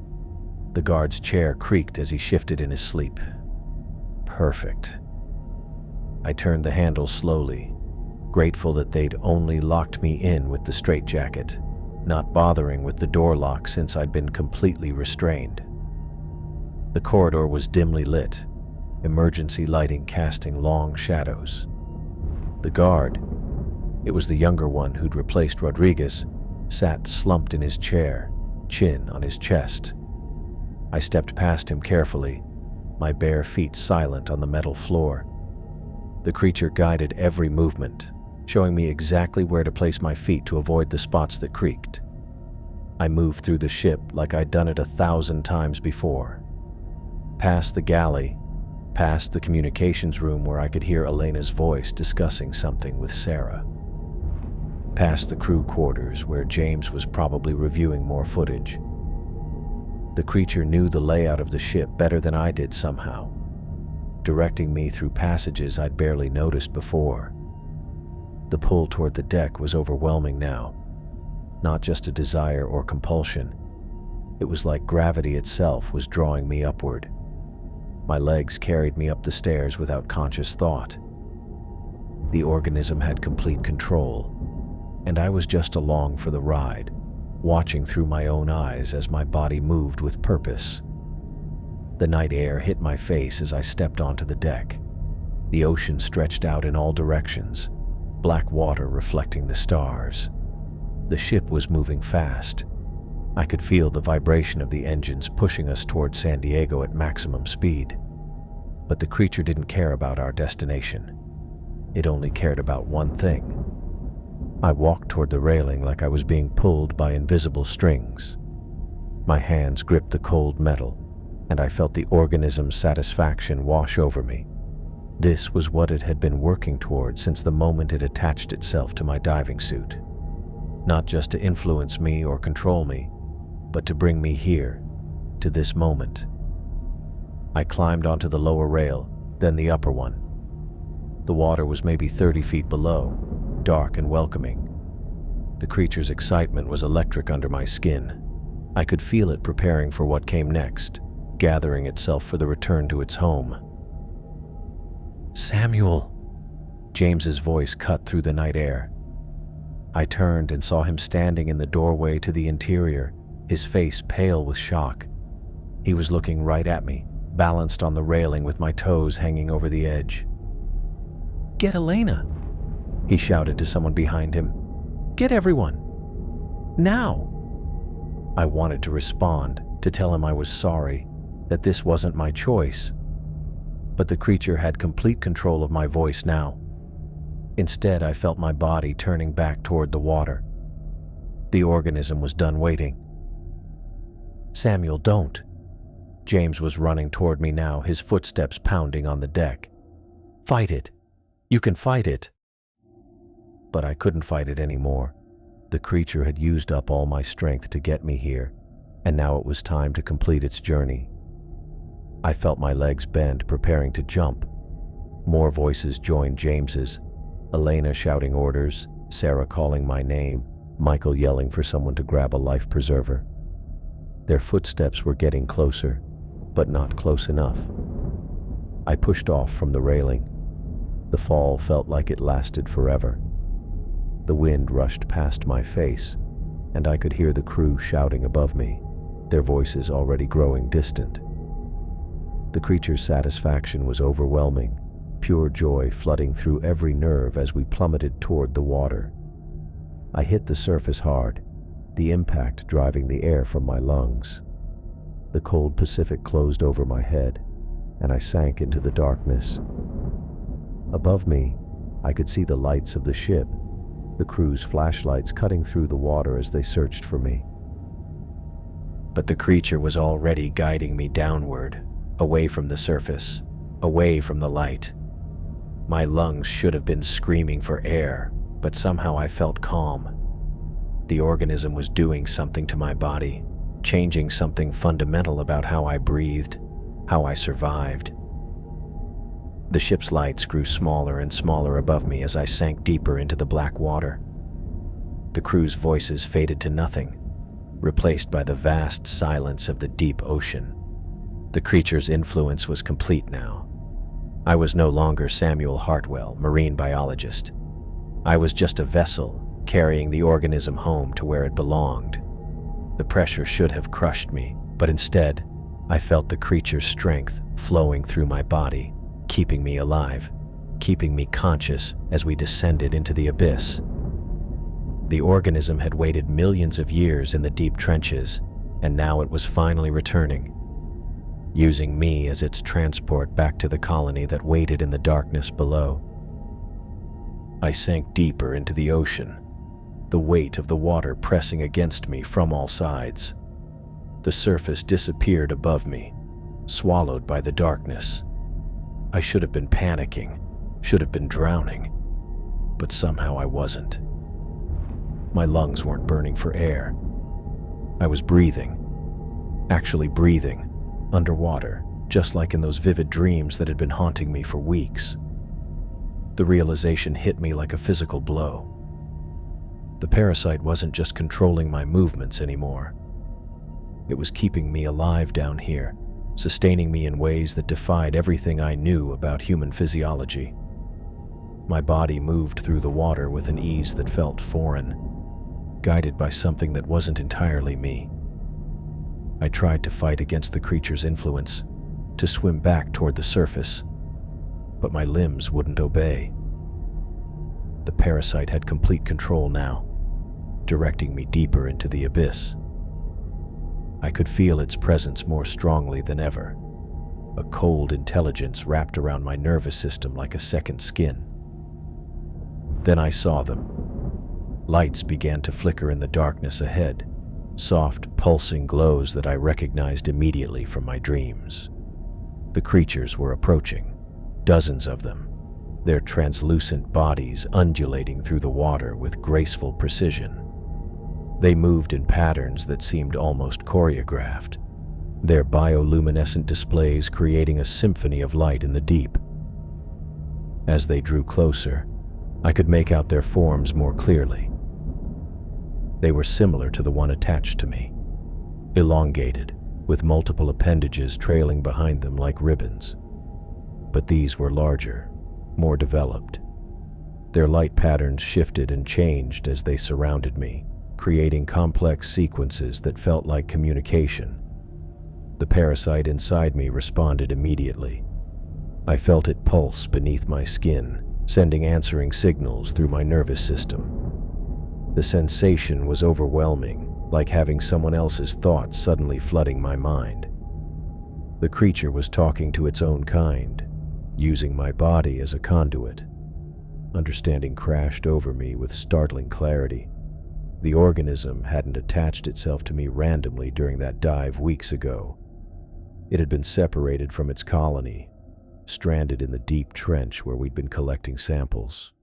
The guard's chair creaked as he shifted in his sleep. Perfect. I turned the handle slowly, grateful that they'd only locked me in with the straitjacket, not bothering with the door lock since I'd been completely restrained. The corridor was dimly lit, emergency lighting casting long shadows. The guard, it was the younger one who'd replaced Rodriguez, sat slumped in his chair, chin on his chest. I stepped past him carefully, my bare feet silent on the metal floor. The creature guided every movement, showing me exactly where to place my feet to avoid the spots that creaked. I moved through the ship like I'd done it 1,000 times before. Past the galley, past the communications room where I could hear Elena's voice discussing something with Sarah. Past the crew quarters where James was probably reviewing more footage. The creature knew the layout of the ship better than I did somehow, directing me through passages I'd barely noticed before. The pull toward the deck was overwhelming now, not just a desire or compulsion. It was like gravity itself was drawing me upward. My legs carried me up the stairs without conscious thought. The organism had complete control, and I was just along for the ride, watching through my own eyes as my body moved with purpose. The night air hit my face as I stepped onto the deck. The ocean stretched out in all directions, black water reflecting the stars. The ship was moving fast. I could feel the vibration of the engines pushing us toward San Diego at maximum speed. But the creature didn't care about our destination. It only cared about one thing. I walked toward the railing like I was being pulled by invisible strings. My hands gripped the cold metal, and I felt the organism's satisfaction wash over me. This was what it had been working toward since the moment it attached itself to my diving suit. Not just to influence me or control me, but to bring me here, to this moment. I climbed onto the lower rail, then the upper one. The water was maybe 30 feet below, dark and welcoming. The creature's excitement was electric under my skin. I could feel it preparing for what came next, gathering itself for the return to its home. "Samuel!" James's voice cut through the night air. I turned and saw him standing in the doorway to the interior, his face pale with shock. He was looking right at me, balanced on the railing with my toes hanging over the edge. "Get Elena!" he shouted to someone behind him. "Get everyone! Now!" I wanted to respond, to tell him I was sorry, that this wasn't my choice. But the creature had complete control of my voice now. Instead, I felt my body turning back toward the water. The organism was done waiting. "Samuel, don't." James was running toward me now, his footsteps pounding on the deck. "Fight it. You can fight it." But I couldn't fight it anymore. The creature had used up all my strength to get me here, and now it was time to complete its journey. I felt my legs bend, preparing to jump. More voices joined James's. Elena shouting orders, Sarah calling my name, Michael yelling for someone to grab a life preserver. Their footsteps were getting closer, but not close enough. I pushed off from the railing. The fall felt like it lasted forever. The wind rushed past my face, and I could hear the crew shouting above me, their voices already growing distant. The creature's satisfaction was overwhelming, pure joy flooding through every nerve as we plummeted toward the water. I hit the surface hard, the impact driving the air from my lungs. The cold Pacific closed over my head, and I sank into the darkness. Above me, I could see the lights of the ship, the crew's flashlights cutting through the water as they searched for me. But the creature was already guiding me downward, away from the surface, away from the light. My lungs should have been screaming for air, but somehow I felt calm. The organism was doing something to my body, changing something fundamental about how I breathed, how I survived. The ship's lights grew smaller and smaller above me as I sank deeper into the black water. The crew's voices faded to nothing, replaced by the vast silence of the deep ocean. The creature's influence was complete now. I was no longer Samuel Hartwell, marine biologist. I was just a vessel, carrying the organism home to where it belonged. The pressure should have crushed me, but instead, I felt the creature's strength flowing through my body, keeping me alive, keeping me conscious as we descended into the abyss. The organism had waited millions of years in the deep trenches, and now it was finally returning, using me as its transport back to the colony that waited in the darkness below. I sank deeper into the ocean, the weight of the water pressing against me from all sides. The surface disappeared above me, swallowed by the darkness. I should have been panicking, should have been drowning, but somehow I wasn't. My lungs weren't burning for air. I was breathing, actually breathing, underwater, just like in those vivid dreams that had been haunting me for weeks. The realization hit me like a physical blow. The parasite wasn't just controlling my movements anymore. It was keeping me alive down here, sustaining me in ways that defied everything I knew about human physiology. My body moved through the water with an ease that felt foreign, guided by something that wasn't entirely me. I tried to fight against the creature's influence, to swim back toward the surface, but my limbs wouldn't obey. The parasite had complete control now, directing me deeper into the abyss. I could feel its presence more strongly than ever, a cold intelligence wrapped around my nervous system like a second skin. Then I saw them. Lights began to flicker in the darkness ahead, soft, pulsing glows that I recognized immediately from my dreams. The creatures were approaching, dozens of them, their translucent bodies undulating through the water with graceful precision. They moved in patterns that seemed almost choreographed, their bioluminescent displays creating a symphony of light in the deep. As they drew closer, I could make out their forms more clearly. They were similar to the one attached to me, elongated, with multiple appendages trailing behind them like ribbons. But these were larger, more developed. Their light patterns shifted and changed as they surrounded me, creating complex sequences that felt like communication. The parasite inside me responded immediately. I felt it pulse beneath my skin, sending answering signals through my nervous system. The sensation was overwhelming, like having someone else's thoughts suddenly flooding my mind. The creature was talking to its own kind, using my body as a conduit. Understanding crashed over me with startling clarity. The organism hadn't attached itself to me randomly during that dive weeks ago. It had been separated from its colony, stranded in the deep trench where we'd been collecting samples.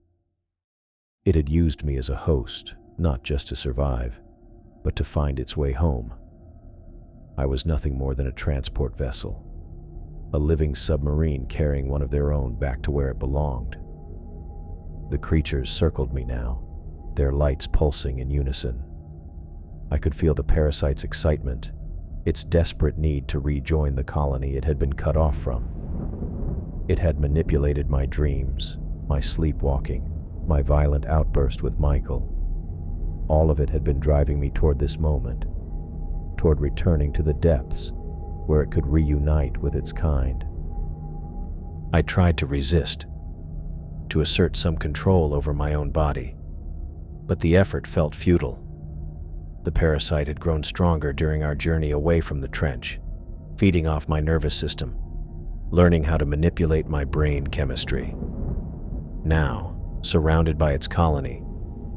It had used me as a host, not just to survive, but to find its way home. I was nothing more than a transport vessel, a living submarine carrying one of their own back to where it belonged. The creatures circled me now, their lights pulsing in unison. I could feel the parasite's excitement, its desperate need to rejoin the colony it had been cut off from. It had manipulated my dreams, my sleepwalking, my violent outburst with Michael. All of it had been driving me toward this moment, toward returning to the depths where it could reunite with its kind. I tried to resist, to assert some control over my own body, but the effort felt futile. The parasite had grown stronger during our journey away from the trench, feeding off my nervous system, learning how to manipulate my brain chemistry. Now, surrounded by its colony,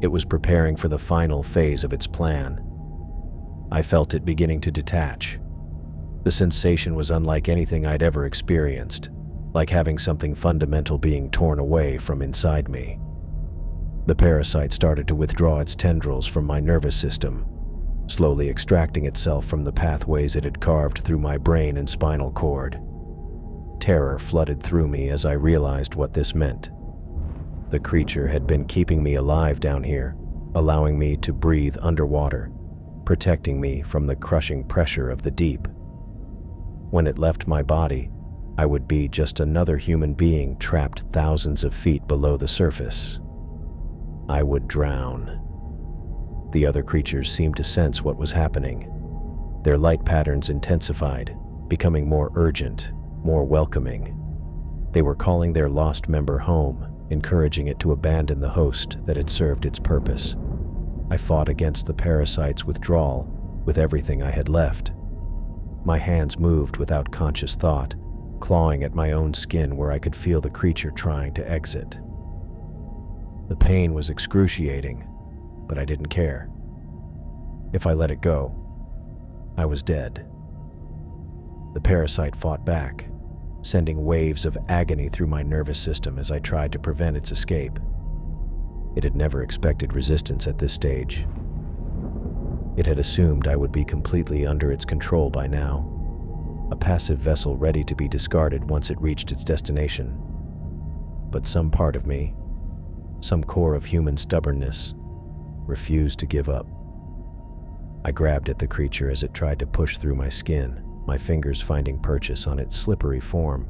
it was preparing for the final phase of its plan. I felt it beginning to detach. The sensation was unlike anything I'd ever experienced, like having something fundamental being torn away from inside me. The parasite started to withdraw its tendrils from my nervous system, slowly extracting itself from the pathways it had carved through my brain and spinal cord. Terror flooded through me as I realized what this meant. The creature had been keeping me alive down here, allowing me to breathe underwater, protecting me from the crushing pressure of the deep. When it left my body, I would be just another human being trapped thousands of feet below the surface. I would drown. The other creatures seemed to sense what was happening. Their light patterns intensified, becoming more urgent, more welcoming. They were calling their lost member home, encouraging it to abandon the host that had served its purpose. I fought against the parasite's withdrawal with everything I had left. My hands moved without conscious thought, clawing at my own skin where I could feel the creature trying to exit. The pain was excruciating, but I didn't care. If I let it go, I was dead. The parasite fought back, sending waves of agony through my nervous system as I tried to prevent its escape. It had never expected resistance at this stage. It had assumed I would be completely under its control by now, a passive vessel ready to be discarded once it reached its destination. But some part of me, some core of human stubbornness, refused to give up. I grabbed at the creature as it tried to push through my skin, my fingers finding purchase on its slippery form.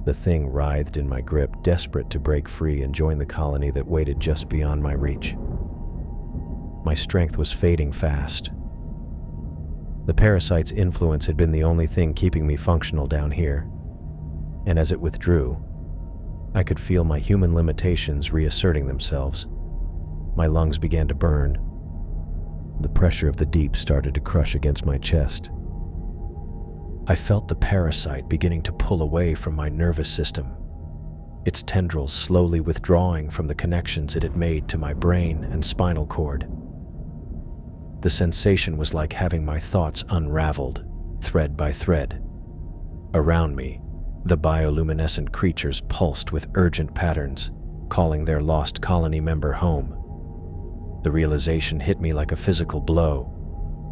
The thing writhed in my grip, desperate to break free and join the colony that waited just beyond my reach. My strength was fading fast. The parasite's influence had been the only thing keeping me functional down here, and as it withdrew, I could feel my human limitations reasserting themselves. My lungs began to burn. The pressure of the deep started to crush against my chest. I felt the parasite beginning to pull away from my nervous system, its tendrils slowly withdrawing from the connections it had made to my brain and spinal cord. The sensation was like having my thoughts unraveled, thread by thread. Around me, the bioluminescent creatures pulsed with urgent patterns, calling their lost colony member home. The realization hit me like a physical blow.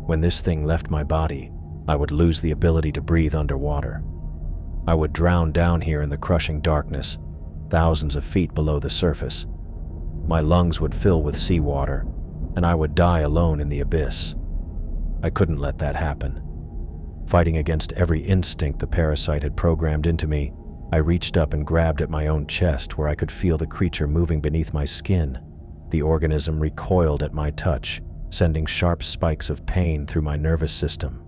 When this thing left my body, I would lose the ability to breathe underwater. I would drown down here in the crushing darkness, thousands of feet below the surface. My lungs would fill with seawater, and I would die alone in the abyss. I couldn't let that happen. Fighting against every instinct the parasite had programmed into me, I reached up and grabbed at my own chest where I could feel the creature moving beneath my skin. The organism recoiled at my touch, sending sharp spikes of pain through my nervous system.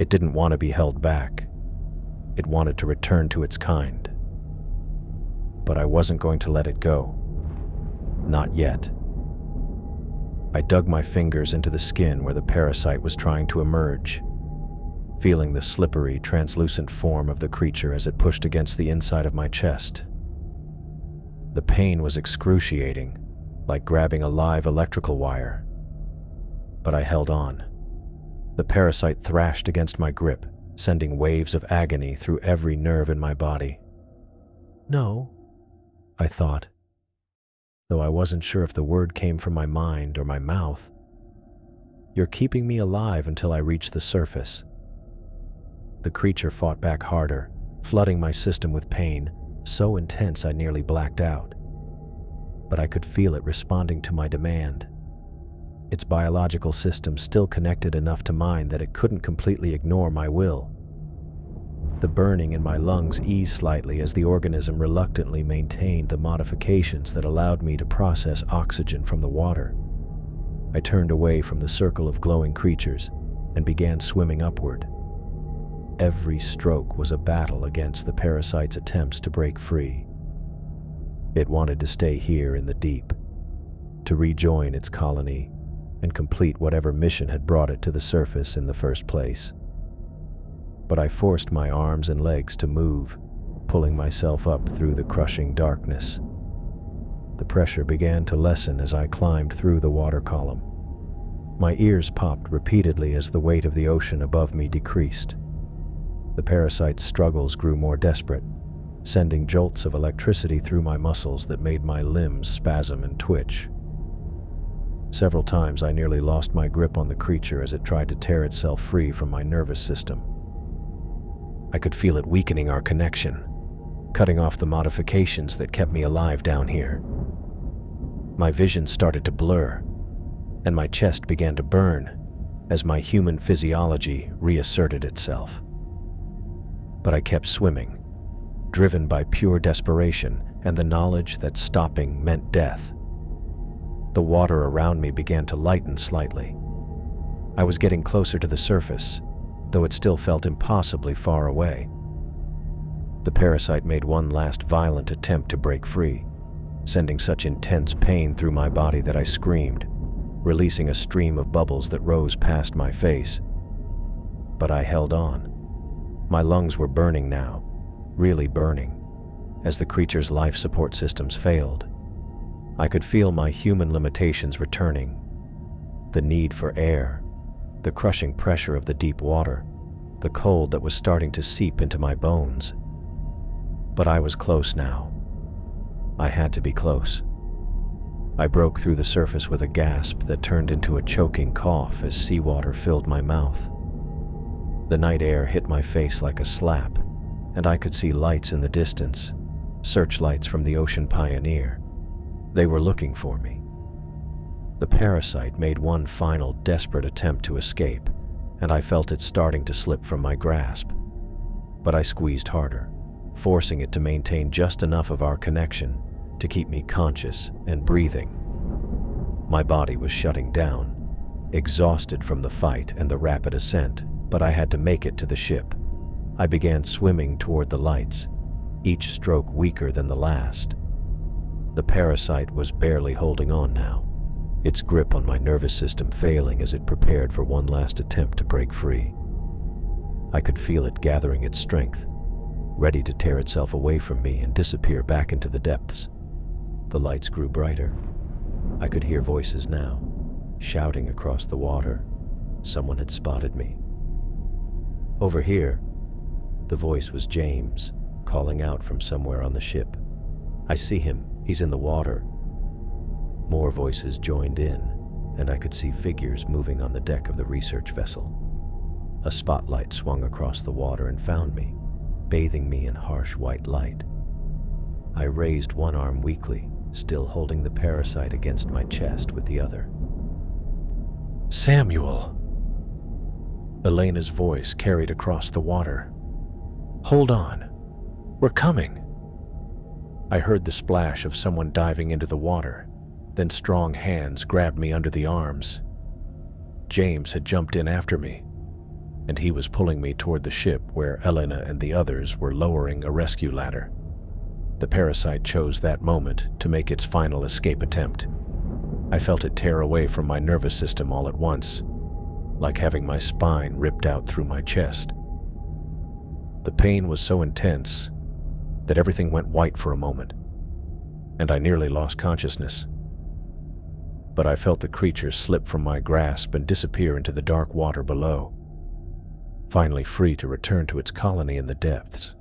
It didn't want to be held back. It wanted to return to its kind. But I wasn't going to let it go. Not yet. I dug my fingers into the skin where the parasite was trying to emerge. feeling the slippery, translucent form of the creature as it pushed against the inside of my chest. The pain was excruciating, like grabbing a live electrical wire. But I held on. The parasite thrashed against my grip, sending waves of agony through every nerve in my body. "No," I thought, though I wasn't sure if the word came from my mind or my mouth. "You're keeping me alive until I reach the surface." The creature fought back harder, flooding my system with pain, so intense I nearly blacked out. But I could feel it responding to my demand. Its biological system still connected enough to mine that it couldn't completely ignore my will. The burning in my lungs eased slightly as the organism reluctantly maintained the modifications that allowed me to process oxygen from the water. I turned away from the circle of glowing creatures and began swimming upward. Every stroke was a battle against the parasite's attempts to break free. It wanted to stay here in the deep, to rejoin its colony and complete whatever mission had brought it to the surface in the first place. But I forced my arms and legs to move, pulling myself up through the crushing darkness. The pressure began to lessen as I climbed through the water column. My ears popped repeatedly as the weight of the ocean above me decreased. The parasite's struggles grew more desperate, sending jolts of electricity through my muscles that made my limbs spasm and twitch. Several times I nearly lost my grip on the creature as it tried to tear itself free from my nervous system. I could feel it weakening our connection, cutting off the modifications that kept me alive down here. My vision started to blur, and my chest began to burn as my human physiology reasserted itself. But I kept swimming, driven by pure desperation and the knowledge that stopping meant death. The water around me began to lighten slightly. I was getting closer to the surface, though it still felt impossibly far away. The parasite made one last violent attempt to break free, sending such intense pain through my body that I screamed, releasing a stream of bubbles that rose past my face. But I held on. My lungs were burning now, really burning, as the creature's life support systems failed. I could feel my human limitations returning. The need for air, the crushing pressure of the deep water, the cold that was starting to seep into my bones. But I was close now. I had to be close. I broke through the surface with a gasp that turned into a choking cough as seawater filled my mouth. The night air hit my face like a slap, and I could see lights in the distance, searchlights from the Ocean Pioneer. They were looking for me. The parasite made one final desperate attempt to escape, and I felt it starting to slip from my grasp. But I squeezed harder, forcing it to maintain just enough of our connection to keep me conscious and breathing. My body was shutting down, exhausted from the fight and the rapid ascent, but I had to make it to the ship. I began swimming toward the lights, each stroke weaker than the last. The parasite was barely holding on now, its grip on my nervous system failing as it prepared for one last attempt to break free. I could feel it gathering its strength, ready to tear itself away from me and disappear back into the depths. The lights grew brighter. I could hear voices now, shouting across the water. Someone had spotted me. Over here, the voice was James, calling out from somewhere on the ship. "I see him. He's in the water." More voices joined in, and I could see figures moving on the deck of the research vessel. A spotlight swung across the water and found me, bathing me in harsh white light. I raised one arm weakly, still holding the parasite against my chest with the other. "Samuel!" Elena's voice carried across the water. "Hold on. We're coming." I heard the splash of someone diving into the water, then strong hands grabbed me under the arms. James had jumped in after me, and he was pulling me toward the ship where Elena and the others were lowering a rescue ladder. The parasite chose that moment to make its final escape attempt. I felt it tear away from my nervous system all at once. like having my spine ripped out through my chest. The pain was so intense that everything went white for a moment, and I nearly lost consciousness. But I felt the creature slip from my grasp and disappear into the dark water below, finally free to return to its colony in the depths.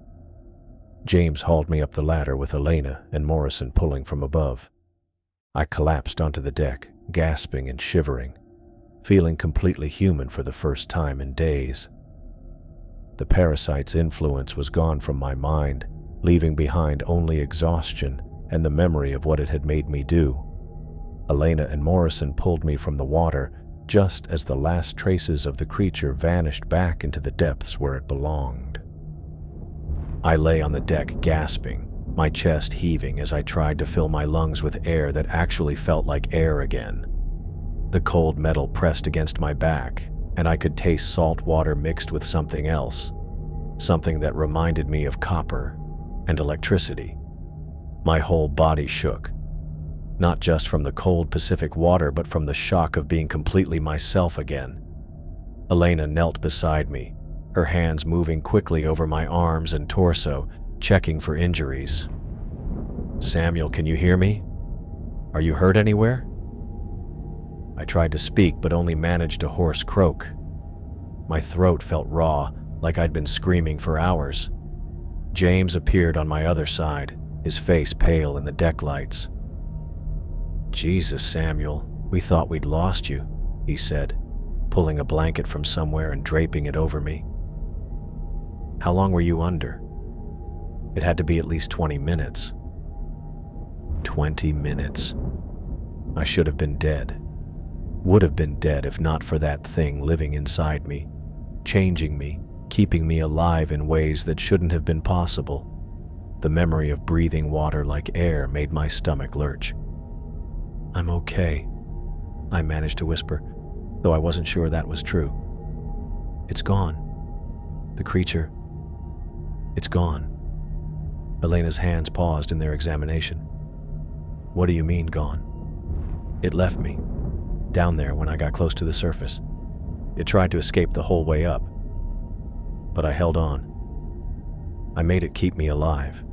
James hauled me up the ladder with Elena and Morrison pulling from above. I collapsed onto the deck, gasping and shivering, feeling completely human for the first time in days. The parasite's influence was gone from my mind, leaving behind only exhaustion and the memory of what it had made me do. Elena and Morrison pulled me from the water just as the last traces of the creature vanished back into the depths where it belonged. I lay on the deck gasping, my chest heaving as I tried to fill my lungs with air that actually felt like air again. The cold metal pressed against my back, and I could taste salt water mixed with something else, something that reminded me of copper and electricity. My whole body shook, not just from the cold Pacific water, but from the shock of being completely myself again. Elena knelt beside me, her hands moving quickly over my arms and torso, checking for injuries. "Samuel, can you hear me? Are you hurt anywhere?" I tried to speak, but only managed a hoarse croak. My throat felt raw, like I'd been screaming for hours. James appeared on my other side, his face pale in the deck lights. "Jesus, Samuel, we thought we'd lost you," he said, pulling a blanket from somewhere and draping it over me. "How long were you under?" It had to be at least 20 minutes. 20 minutes. I should have been dead. Would have been dead if not for that thing living inside me, changing me, keeping me alive in ways that shouldn't have been possible. The memory of breathing water like air made my stomach lurch. "I'm okay," I managed to whisper, though I wasn't sure that was true. "It's gone. The creature, it's gone." Elena's hands paused in their examination. "What do you mean, gone?" "It left me, down there when I got close to the surface. It tried to escape the whole way up, but I held on. I made it keep me alive."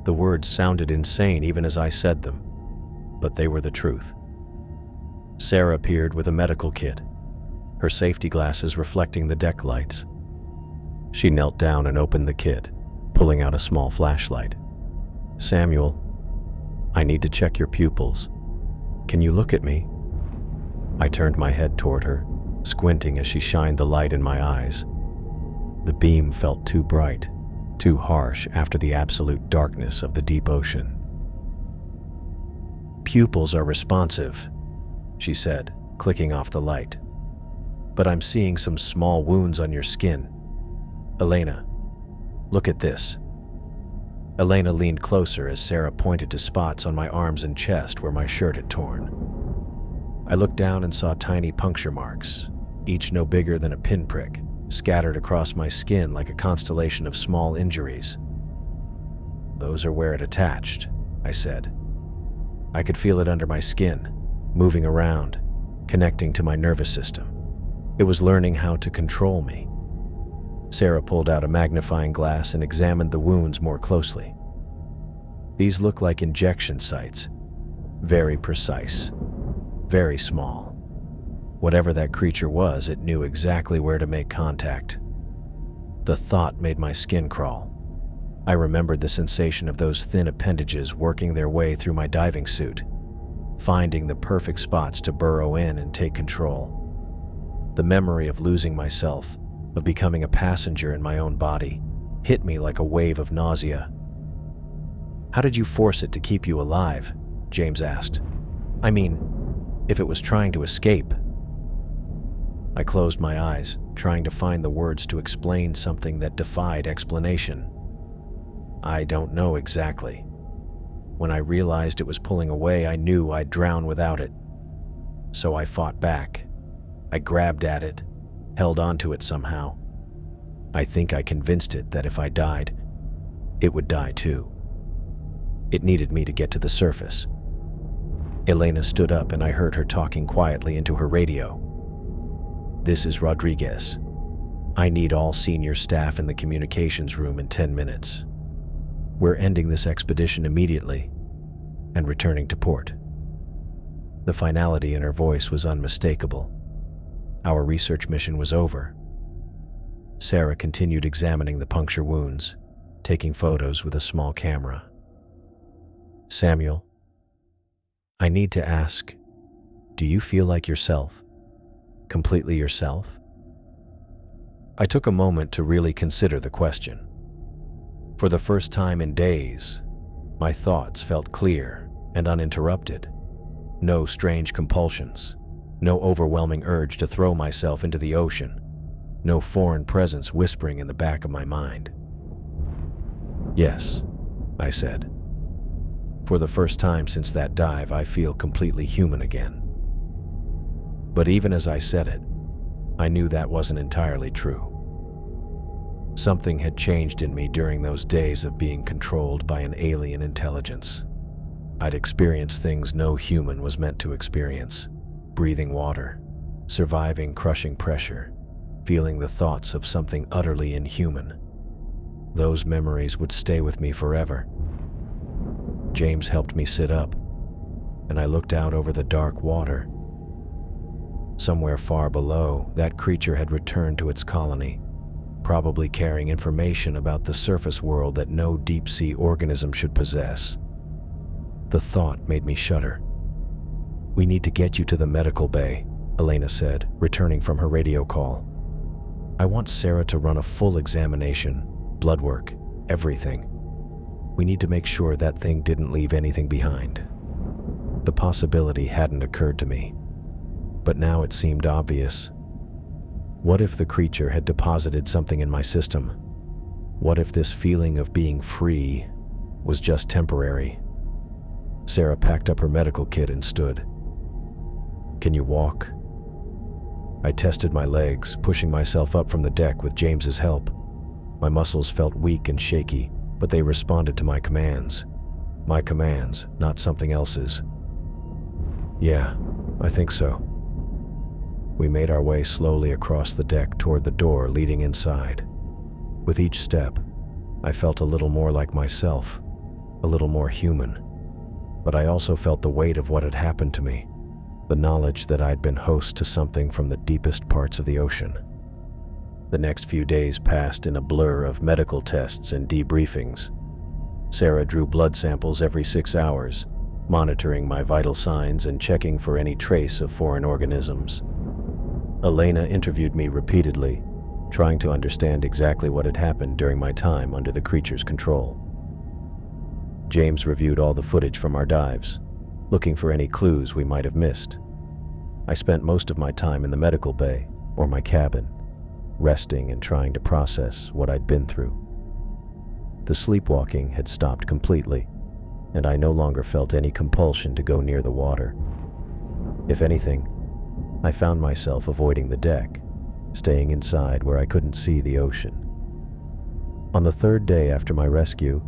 The words sounded insane even as I said them, but they were the truth. Sarah appeared with a medical kit, her safety glasses reflecting the deck lights. She knelt down and opened the kit, pulling out a small flashlight. "Samuel, I need to check your pupils. Can you look at me?" I turned my head toward her, squinting as she shined the light in my eyes. The beam felt too bright, too harsh after the absolute darkness of the deep ocean. "Pupils are responsive," she said, clicking off the light. "But I'm seeing some small wounds on your skin. Elena, look at this." Elena leaned closer as Sarah pointed to spots on my arms and chest where my shirt had torn. I looked down and saw tiny puncture marks, each no bigger than a pinprick, scattered across my skin like a constellation of small injuries. "Those are where it attached," I said. I could feel it under my skin, moving around, connecting to my nervous system. It was learning how to control me. Sarah pulled out a magnifying glass and examined the wounds more closely. These looked like injection sites, very precise, very small. Whatever that creature was, it knew exactly where to make contact. The thought made my skin crawl. I remembered the sensation of those thin appendages working their way through my diving suit, finding the perfect spots to burrow in and take control. The memory of losing myself, of becoming a passenger in my own body, hit me like a wave of nausea. "How did you force it to keep you alive?" James asked. "I mean, if it was trying to escape." I closed my eyes, trying to find the words to explain something that defied explanation. "I don't know exactly. When I realized it was pulling away, I knew I'd drown without it. So I fought back. I grabbed at it, held onto it somehow. I think I convinced it that if I died, it would die too. It needed me to get to the surface." Elena stood up and I heard her talking quietly into her radio. This is Rodriguez. I need all senior staff in the communications room in 10 minutes. We're ending this expedition immediately and returning to port." The finality in her voice was unmistakable. Our research mission was over. Sarah continued examining the puncture wounds, taking photos with a small camera. "Samuel, I need to ask, do you feel like yourself? Completely yourself?" I took a moment to really consider the question. For the first time in days, my thoughts felt clear and uninterrupted. No strange compulsions, no overwhelming urge to throw myself into the ocean, no foreign presence whispering in the back of my mind. "Yes," I said. "For the first time since that dive, I feel completely human again." But even as I said it, I knew that wasn't entirely true. Something had changed in me during those days of being controlled by an alien intelligence. I'd experienced things no human was meant to experience: breathing water, surviving crushing pressure, feeling the thoughts of something utterly inhuman. Those memories would stay with me forever. James helped me sit up, and I looked out over the dark water. Somewhere far below, that creature had returned to its colony, probably carrying information about the surface world that no deep-sea organism should possess. The thought made me shudder. "We need to get you to the medical bay," Elena said, returning from her radio call. "I want Sarah to run a full examination, blood work, everything. We need to make sure that thing didn't leave anything behind." The possibility hadn't occurred to me, but now it seemed obvious. What if the creature had deposited something in my system? What if this feeling of being free was just temporary? Sarah packed up her medical kit and stood. "Can you walk?" I tested my legs, pushing myself up from the deck with James's help. My muscles felt weak and shaky, but they responded to my commands. My commands, not something else's. "Yeah, I think so." We made our way slowly across the deck toward the door leading inside. With each step, I felt a little more like myself, a little more human. But I also felt the weight of what had happened to me, the knowledge that I'd been host to something from the deepest parts of the ocean. The next few days passed in a blur of medical tests and debriefings. Sarah drew blood samples every 6 hours, monitoring my vital signs and checking for any trace of foreign organisms. Elena interviewed me repeatedly, trying to understand exactly what had happened during my time under the creature's control. James reviewed all the footage from our dives, looking for any clues we might have missed. I spent most of my time in the medical bay, or my cabin, resting and trying to process what I'd been through. The sleepwalking had stopped completely, and I no longer felt any compulsion to go near the water. If anything, I found myself avoiding the deck, staying inside where I couldn't see the ocean. On the 3rd day after my rescue,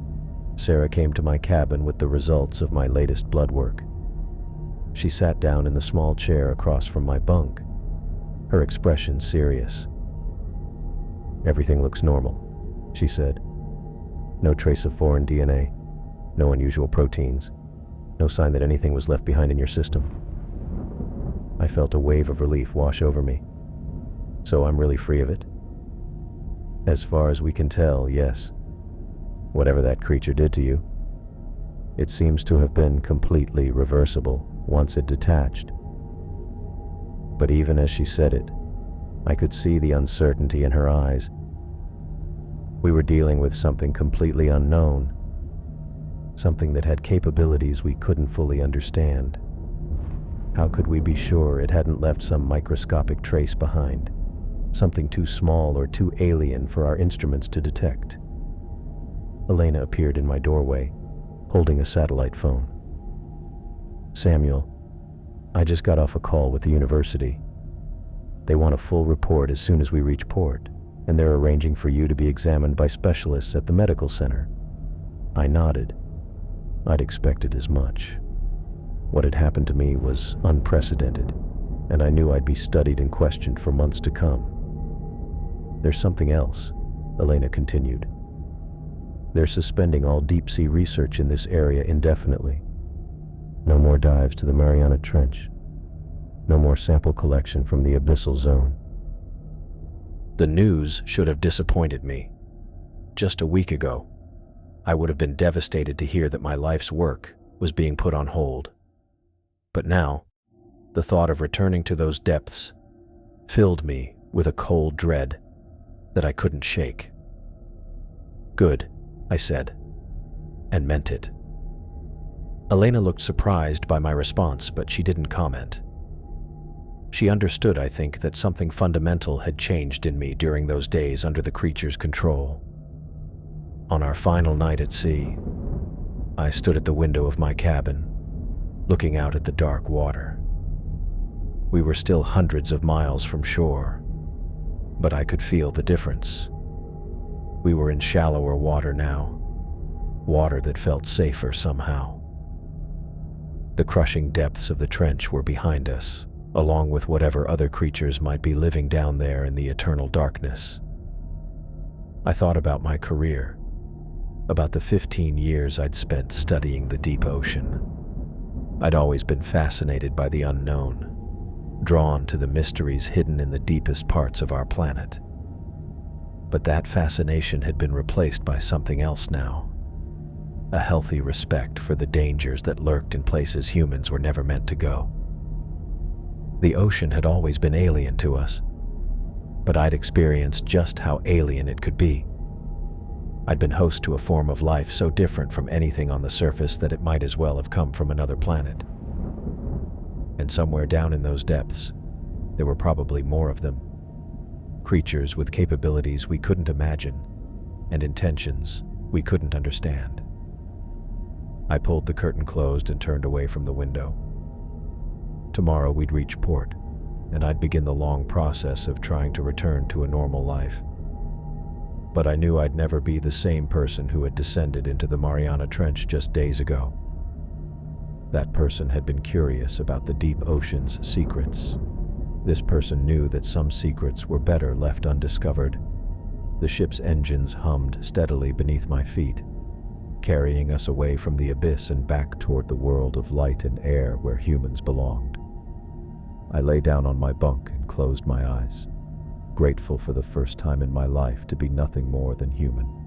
Sarah came to my cabin with the results of my latest blood work. She sat down in the small chair across from my bunk, her expression serious. "Everything looks normal," she said. "No trace of foreign DNA, no unusual proteins, no sign that anything was left behind in your system." I felt a wave of relief wash over me. "So I'm really free of it?" "As far as we can tell, yes. Whatever that creature did to you, it seems to have been completely reversible once it detached." But even as she said it, I could see the uncertainty in her eyes. We were dealing with something completely unknown, something that had capabilities we couldn't fully understand. How could we be sure it hadn't left some microscopic trace behind, something too small or too alien for our instruments to detect? Elena appeared in my doorway, holding a satellite phone. "Samuel, I just got off a call with the university. They want a full report as soon as we reach port, and they're arranging for you to be examined by specialists at the medical center." I nodded. I'd expected as much. What had happened to me was unprecedented, and I knew I'd be studied and questioned for months to come. There's something else, Elena continued. They're suspending all deep-sea research in this area indefinitely. No more dives to the Mariana Trench. No more sample collection from the abyssal zone. The news should have disappointed me. Just a week ago, I would have been devastated to hear that my life's work was being put on hold. But now, the thought of returning to those depths filled me with a cold dread that I couldn't shake. Good, I said, and meant it. Elena looked surprised by my response, but she didn't comment. She understood, I think, that something fundamental had changed in me during those days under the creature's control. On our final night at sea, I stood at the window of my cabin, looking out at the dark water. We were still hundreds of miles from shore, but I could feel the difference. We were in shallower water now, water that felt safer somehow. The crushing depths of the trench were behind us, along with whatever other creatures might be living down there in the eternal darkness. I thought about my career, about the 15 years I'd spent studying the deep ocean. I'd always been fascinated by the unknown, drawn to the mysteries hidden in the deepest parts of our planet. But that fascination had been replaced by something else now. A healthy respect for the dangers that lurked in places humans were never meant to go. The ocean had always been alien to us, but I'd experienced just how alien it could be. I'd been host to a form of life so different from anything on the surface that it might as well have come from another planet. And somewhere down in those depths, there were probably more of them. Creatures with capabilities we couldn't imagine, and intentions we couldn't understand. I pulled the curtain closed and turned away from the window. Tomorrow we'd reach port, and I'd begin the long process of trying to return to a normal life. But I knew I'd never be the same person who had descended into the Mariana Trench just days ago. That person had been curious about the deep ocean's secrets. This person knew that some secrets were better left undiscovered. The ship's engines hummed steadily beneath my feet, carrying us away from the abyss and back toward the world of light and air where humans belonged. I lay down on my bunk and closed my eyes, grateful for the first time in my life to be nothing more than human.